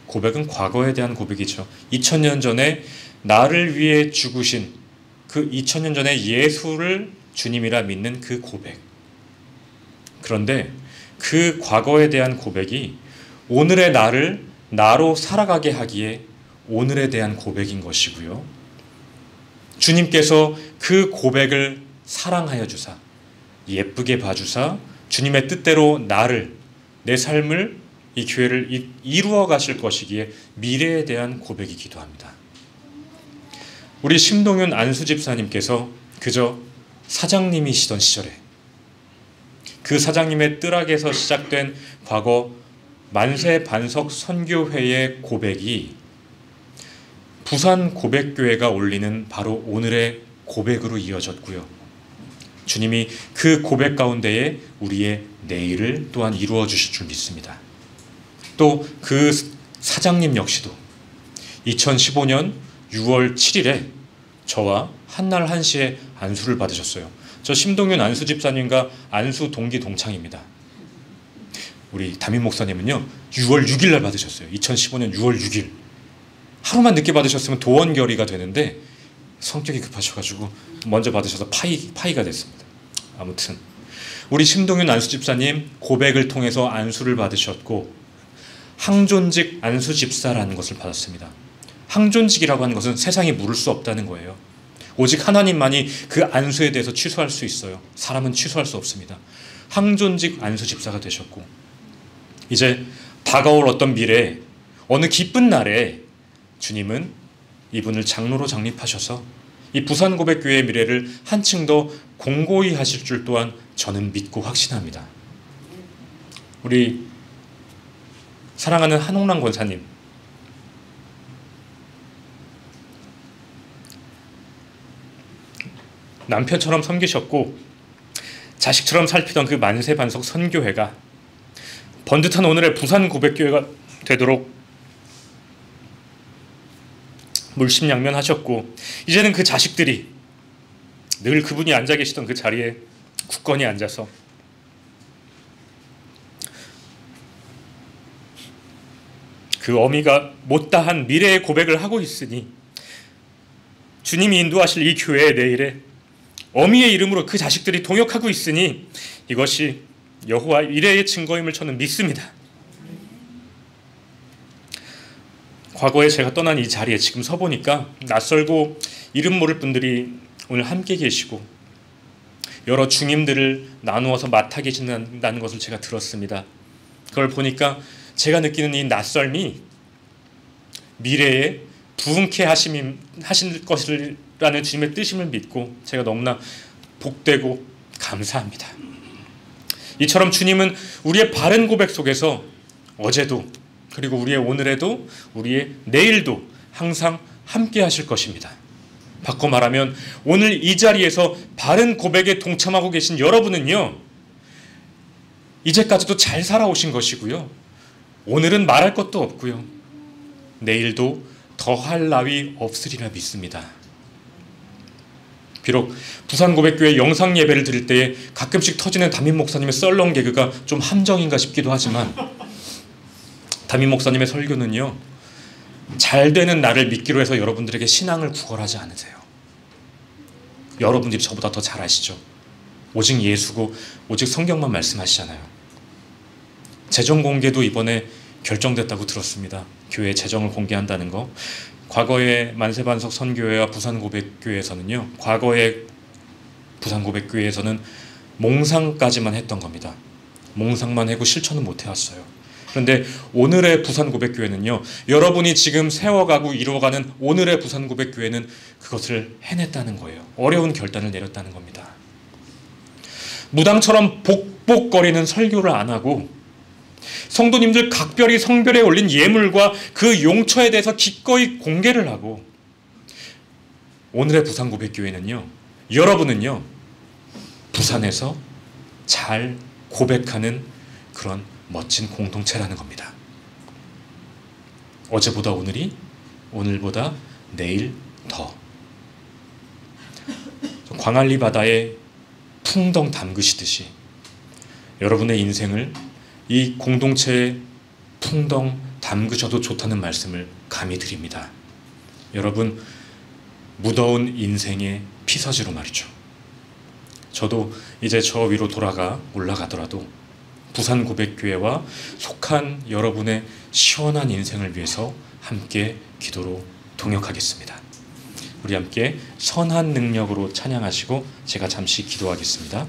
고백은 과거에 대한 고백이죠. 2000년 전에 나를 위해 죽으신 그 2000년 전에 예수를 주님이라 믿는 그 고백. 그런데 그 과거에 대한 고백이 오늘의 나를 나로 살아가게 하기에 오늘에 대한 고백인 것이고요. 주님께서 그 고백을 사랑하여 주사, 예쁘게 봐주사, 주님의 뜻대로 나를, 내 삶을, 이 교회를 이루어 가실 것이기에 미래에 대한 고백이기도 합니다. 우리 심동윤 안수집사님께서 그저 사장님이시던 시절에 그 사장님의 뜰악에서 시작된 과거 만세반석 선교회의 고백이 부산 고백교회가 올리는 바로 오늘의 고백으로 이어졌고요. 주님이 그 고백 가운데에 우리의 내일을 또한 이루어 주실 줄 믿습니다. 또 그 사장님 역시도 2015년 6월 7일에 저와 한날 한시에 안수를 받으셨어요. 저 심동윤 안수 집사님과 안수 동기 동창입니다. 우리 담임 목사님은요 6월 6일 날 받으셨어요. 2015년 6월 6일. 하루만 늦게 받으셨으면 도원 결의가 되는데 성격이 급하셔가지고 먼저 받으셔서 파이가 됐습니다. 아무튼 우리 심동윤 안수집사님 고백을 통해서 안수를 받으셨고 항존직 안수집사라는 것을 받았습니다. 항존직이라고 하는 것은 세상이 물을 수 없다는 거예요. 오직 하나님만이 그 안수에 대해서 취소할 수 있어요. 사람은 취소할 수 없습니다. 항존직 안수집사가 되셨고 이제 다가올 어떤 미래에 어느 기쁜 날에 주님은 이분을 장로로 장립하셔서 이 부산고백교회의 미래를 한층 더 공고히 하실 줄 또한 저는 믿고 확신합니다. 우리 사랑하는 한옥란 권사님, 남편처럼 섬기셨고 자식처럼 살피던 그 만세반석 선교회가 번듯한 오늘의 부산고백교회가 되도록 물심양면하셨고 이제는 그 자식들이 늘 그분이 앉아 계시던 그 자리에 굳건히 앉아서 그 어미가 못다한 미래의 고백을 하고 있으니 주님이 인도하실 이 교회의 내일에 어미의 이름으로 그 자식들이 동역하고 있으니 이것이 여호와 이레의 증거임을 저는 믿습니다. 과거에 제가 떠난 이 자리에 지금 서보니까 낯설고 이름 모를 분들이 오늘 함께 계시고 여러 중임들을 나누어서 맡아 계신다는 것을 제가 들었습니다. 그걸 보니까 제가 느끼는 이 낯설미 미래에 부흥케 하실 것이라는 주님의 뜻임을 믿고 제가 너무나 복되고 감사합니다. 이처럼 주님은 우리의 바른 고백 속에서 어제도 그리고 우리의 오늘에도 우리의 내일도 항상 함께 하실 것입니다. 바꿔 말하면 오늘 이 자리에서 바른 고백에 동참하고 계신 여러분은요 이제까지도 잘 살아오신 것이고요 오늘은 말할 것도 없고요 내일도 더할 나위 없으리라 믿습니다. 비록 부산고백교회 영상 예배를 드릴 때에 가끔씩 터지는 담임 목사님의 썰렁 개그가 좀 함정인가 싶기도 하지만 담임 목사님의 설교는요 잘 되는 나를 믿기로 해서 여러분들에게 신앙을 구걸하지 않으세요. 여러분들이 저보다 더 잘 아시죠. 오직 예수고 오직 성경만 말씀하시잖아요. 재정 공개도 이번에 결정됐다고 들었습니다. 교회 재정을 공개한다는 거. 과거의 만세반석 선교회와 부산고백교회에서는요 과거의 부산고백교회에서는 몽상까지만 했던 겁니다. 몽상만 하고 실천은 못 해왔어요. 그런데 오늘의 부산고백교회는요 여러분이 지금 세워가고 이루어가는 오늘의 부산고백교회는 그것을 해냈다는 거예요. 어려운 결단을 내렸다는 겁니다. 무당처럼 복복거리는 설교를 안 하고 성도님들 각별히 성별에 올린 예물과 그 용처에 대해서 기꺼이 공개를 하고 오늘의 부산고백교회는요 여러분은요 부산에서 잘 고백하는 그런 멋진 공동체라는 겁니다. 어제보다 오늘이 오늘보다 내일 더 광안리 바다에 풍덩 담그시듯이 여러분의 인생을 이 공동체에 풍덩 담그셔도 좋다는 말씀을 감히 드립니다. 여러분 무더운 인생의 피서지로 말이죠. 저도 이제 저 위로 올라가더라도 부산고백교회와 속한 여러분의 시원한 인생을 위해서 함께 기도로 동역하겠습니다. 우리 함께 선한 능력으로 찬양하시고 제가 잠시 기도하겠습니다.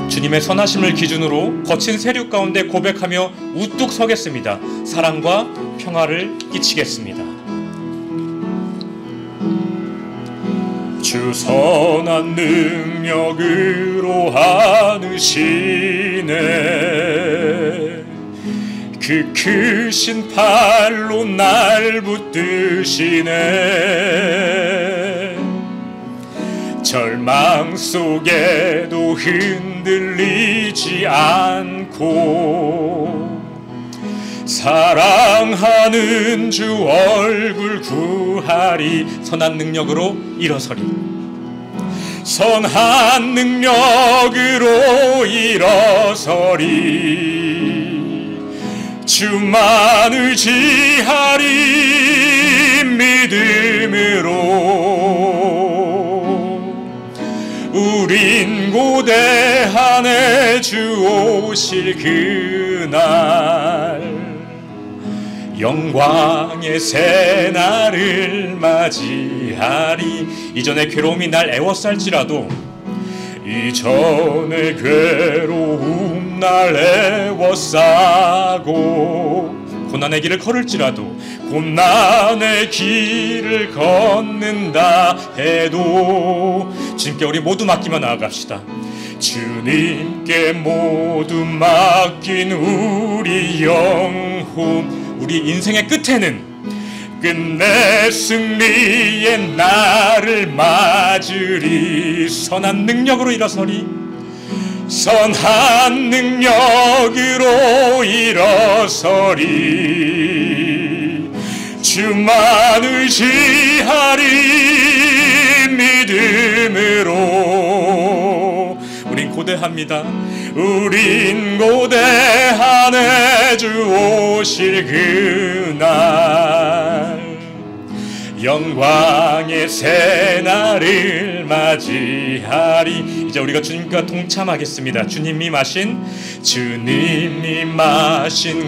주님의 선하심을 기준으로 거친 세륙 가운데 고백하며 우뚝 서겠습니다. 사랑과 평화를 끼치겠습니다. 주 선한 능력으로 안으시네 그 크신 팔로 날 붙드시네 절망 속에도 흔들리지 않고 사랑하는 주 얼굴 구하리 선한 능력으로 일어서리 선한 능력으로 일어서리. 주만 의지하리 믿음으로. 우린 고대하네 주 오실 그날. 영광의 새날을 맞이하리. 이전의 괴로움이 날 애워쌀지라도, 이전의 괴로움 날 애워싸고, 고난의 길을 걸을지라도, 고난의 길을 걷는다 해도 주님께 우리 모두 맡기며 나아갑시다. 주님께 모두 맡긴 우리 영혼. 우리 인생의 끝에는 끝내 승리의 날을 맞으리. 선한 능력으로 일어서리. 선한 능력으로 일어서리. 주만 의지하리 믿음으로. 우린 고대합니다. 우린 고대하네 주 오실 그날. 영광의 새날을 맞이하리. 이제 우리가 주님과 동참하겠습니다. 주님이 마신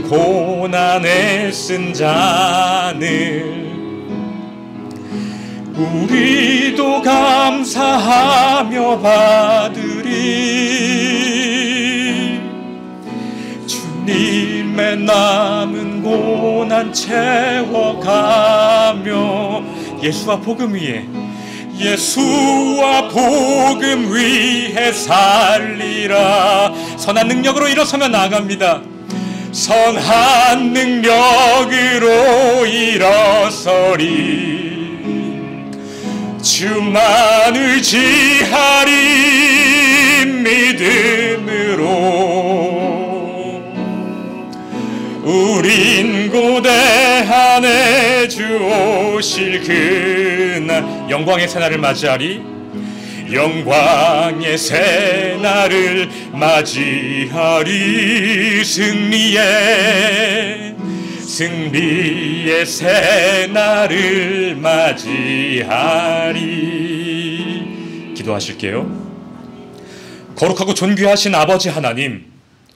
고난에 쓴 잔을 우리도 감사하며 받으리. 주님의 남은 고난 채워가며 예수와 복음 위에 살리라. 선한 능력으로 일어서며 나아갑니다. 선한 능력으로 일어서리. 주만 의지하리 믿음으로. 우린 고대하네 주 오실 그날. 영광의 새날을 맞이하리. 영광의 새날을 맞이하리. 승리의 새날을 맞이하리. 기도하실게요. 거룩하고 존귀하신 아버지 하나님,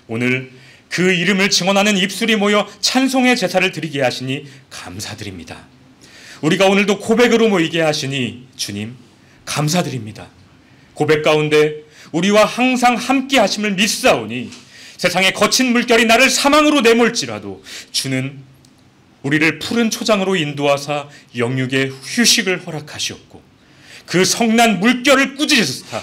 오늘 그 이름을 증언하는 입술이 모여 찬송의 제사를 드리게 하시니 감사드립니다. 우리가 오늘도 고백으로 모이게 하시니 주님 감사드립니다. 고백 가운데 우리와 항상 함께 하심을 믿사오니 세상의 거친 물결이 나를 사망으로 내몰지라도 주는 우리를 푸른 초장으로 인도하사 영육의 휴식을 허락하시옵고, 그 성난 물결을 꾸짖으시사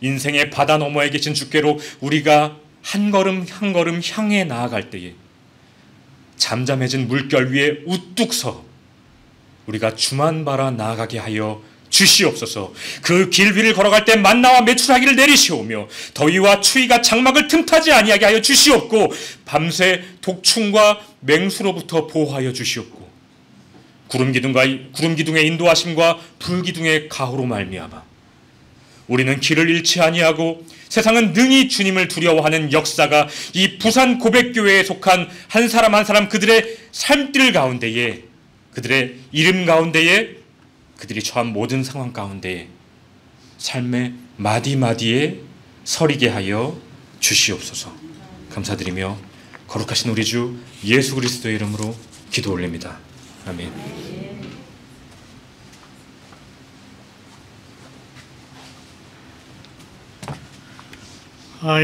인생의 바다 너머에 계신 주께로 우리가 한 걸음 한 걸음 향해 나아갈 때에 잠잠해진 물결 위에 우뚝 서 우리가 주만 바라 나아가게 하여 주시옵소서. 그 길 위를 걸어갈 때 만나와 메추라기를 내리시오며 더위와 추위가 장막을 틈타지 아니하게 하여 주시옵고, 밤새 독충과 맹수로부터 보호하여 주시옵고, 구름 기둥의 인도하심과 불 기둥의 가호로 말미암아 우리는 길을 잃지 아니하고 세상은 능히 주님을 두려워하는 역사가 이 부산 고백교회에 속한 한 사람 한 사람 그들의 삶길 가운데에, 그들의 이름 가운데에, 그들이 처한 모든 상황 가운데에 삶의 마디마디에 서리게 하여 주시옵소서. 감사드리며 거룩하신 우리 주 예수 그리스도의 이름으로 기도 올립니다. 아멘.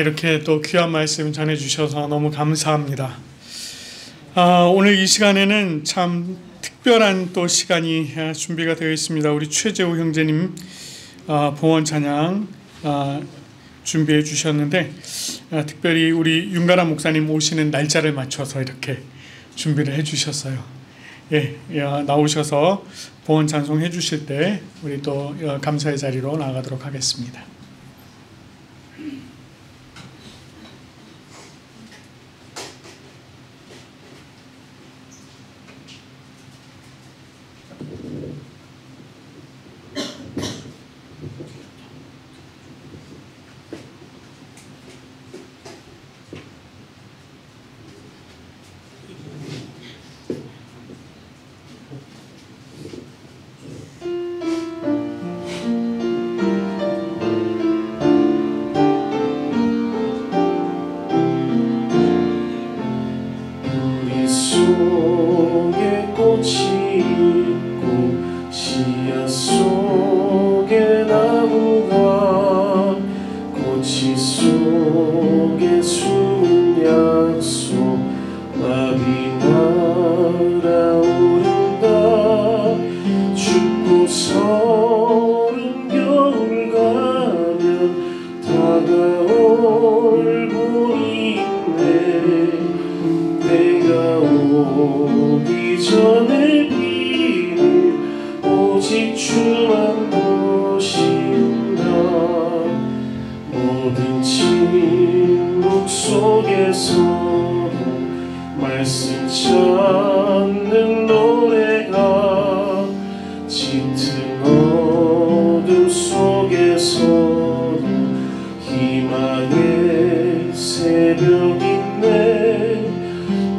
이렇게 또 귀한 말씀 전해주셔서 너무 감사합니다. 오늘 이 시간에는 참 특별한 또 시간이 준비가 되어 있습니다. 우리 최재호 형제님 봉헌 찬양 준비해 주셨는데, 특별히 우리 윤가람 목사님 오시는 날짜를 맞춰서 이렇게 준비를 해 주셨어요. 나오셔서 봉헌 찬송해 주실 때 우리 또 감사의 자리로 나가도록 하겠습니다. 정치 속에 숨은 약속 나비 날아오른다. 춥고 서른 겨울 가면 다가올 봄이 있네. 때가 오기 전에 비는 오직 주만 보신다. 모든 침묵 속에서도 말씀 찾는 노래가, 짙은 어둠 속에서도 희망의 새벽이네.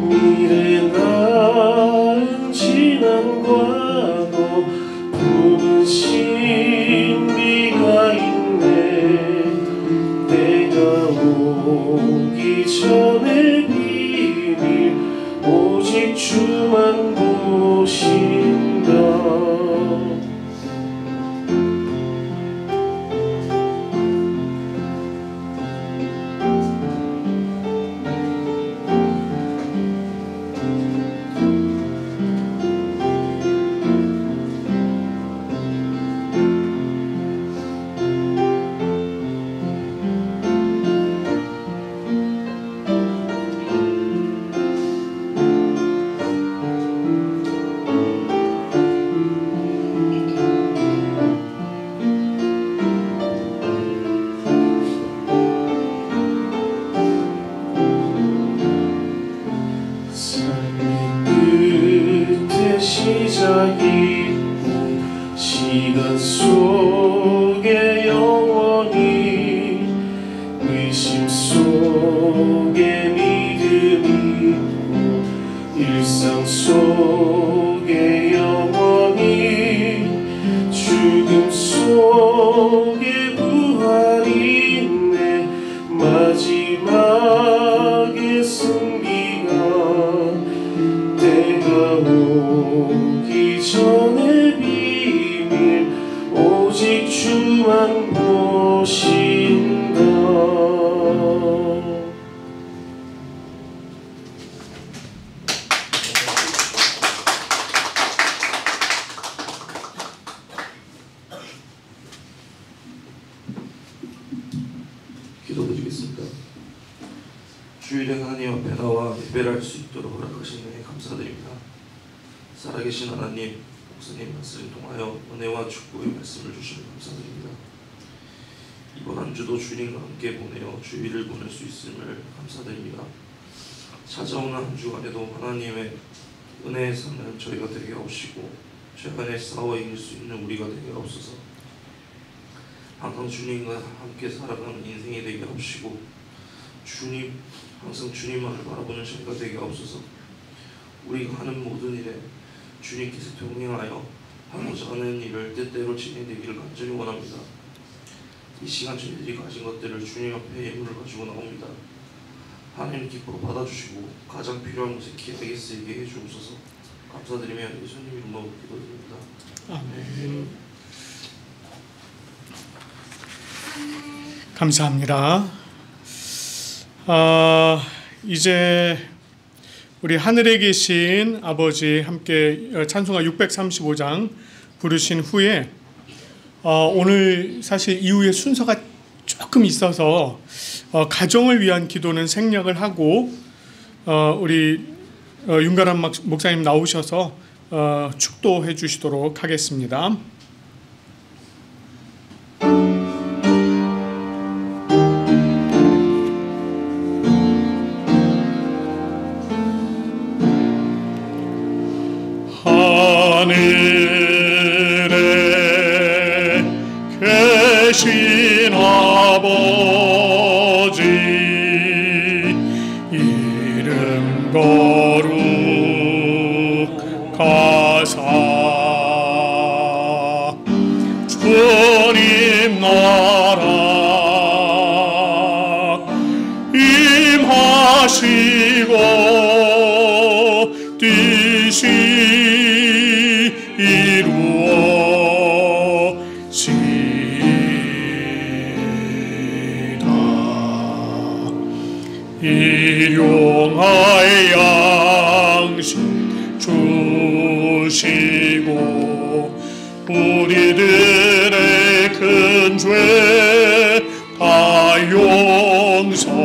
미래 나은 지난 과거 푸른 신비가 있네. 때가 오기 전에 비밀 오직 주만 보신다. 시작이 시간 속에 영원히, 의심 속에 믿음이 일상 속에 영원히, 죽음 속에 부활이 있네. 마지막의 승리가 때가 오기 전에 비밀 오직 주만 보신다. 기도드리겠습니다. 주일에 하나님 앞에 나와 예배를 할 수 있도록 허락하신 은혜에 감사드립니다. 살아계신 하나님, 목사님 말씀을 통하여 은혜와 축복의 말씀을 주시면 감사드립니다. 이번 한 주도 주님과 함께 보내어 주일을 보낼 수 있음을 감사드립니다. 찾아오는 한 주간에도 하나님의 은혜의 삶을 저희가 되게 하옵시고, 죄 안에 싸워 이길 수 있는 우리가 되게 하옵소서. 항상 주님과 함께 살아가는 인생이 되게 하옵시고, 주님, 항상 주님만을 바라보는 저희가 되게 하옵소서. 우리가 하는 모든 일에 주님께서 동행하여 하고자 하는 일을 뜻대로 진행되기를 간절히 원합니다. 이 시간 저희들이 가진 것들을 주님 앞에 예물을 가지고 나옵니다. 하나님 기뻐 받아주시고 가장 필요한 곳에 귀하게 쓰이게 해주옵소서. 감사드리며 예수님 이름으로 기도드립니다. 아멘. 감사합니다. 이제 우리 하늘에 계신 아버지 함께 찬송가 635장 부르신 후에 오늘 사실 이후에 순서가 조금 있어서 가정을 위한 기도는 생략을 하고 우리 윤가람 목사님 나오셔서 축도해 주시도록 하겠습니다. 하늘에 계신 아버지 이름 거룩하사 주님 나라 임하시고 뜻이 이루어지다. 일용할 양식 주시고 우리들의 큰 죄 다 용서하옵시고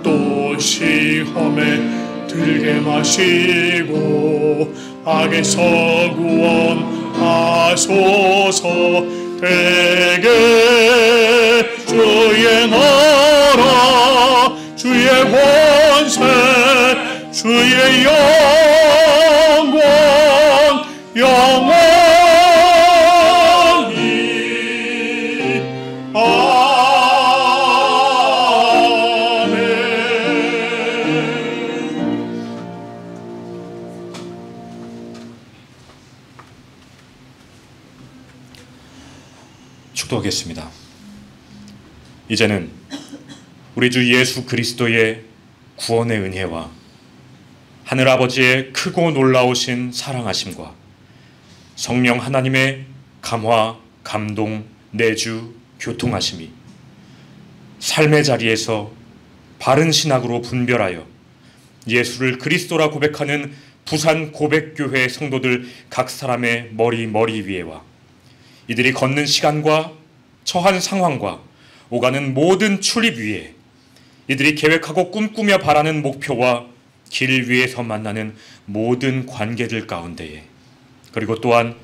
또 시험에 들게 마시고 악에서 구원하소서. 대개 주의 나라 주의 권세 주의 영광 영원히 아멘. 축도하겠습니다. 이제는 우리 주 예수 그리스도의 구원의 은혜와 하늘아버지의 크고 놀라우신 사랑하심과 성령 하나님의 감화, 감동, 내주, 교통하심이 삶의 자리에서 바른 신학으로 분별하여 예수를 그리스도라 고백하는 부산 고백교회 성도들 각 사람의 머리 위에와 이들이 걷는 시간과 처한 상황과 오가는 모든 출입 위에 이들이 계획하고 꿈꾸며 바라는 목표와 길 위에서 만나는 모든 관계들 가운데에 그리고 또한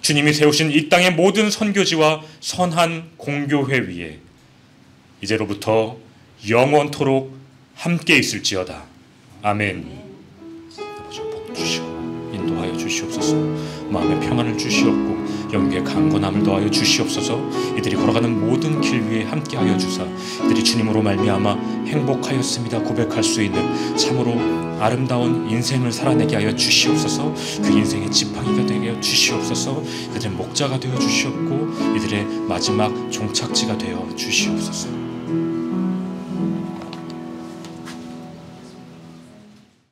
주님이 세우신 이 땅의 모든 선교지와 선한 공교회 위에 이제로부터 영원토록 함께 있을지어다. 아멘. 아버지 복 주시고 인도하여 주시옵소서. 마음의 평안을 주시옵고 영계 강건함을 더하여 주시옵소서. 이들이 걸어가는 모든 길 위에 함께하여 주사 이들이 주님으로 말미암아 행복하였습니다 고백할 수 있는 참으로 아름다운 인생을 살아내게 하여 주시옵소서. 그 인생의 지팡이가 되게 하여 주시옵소서. 이들의 목자가 되어 주시옵고 이들의 마지막 종착지가 되어 주시옵소서.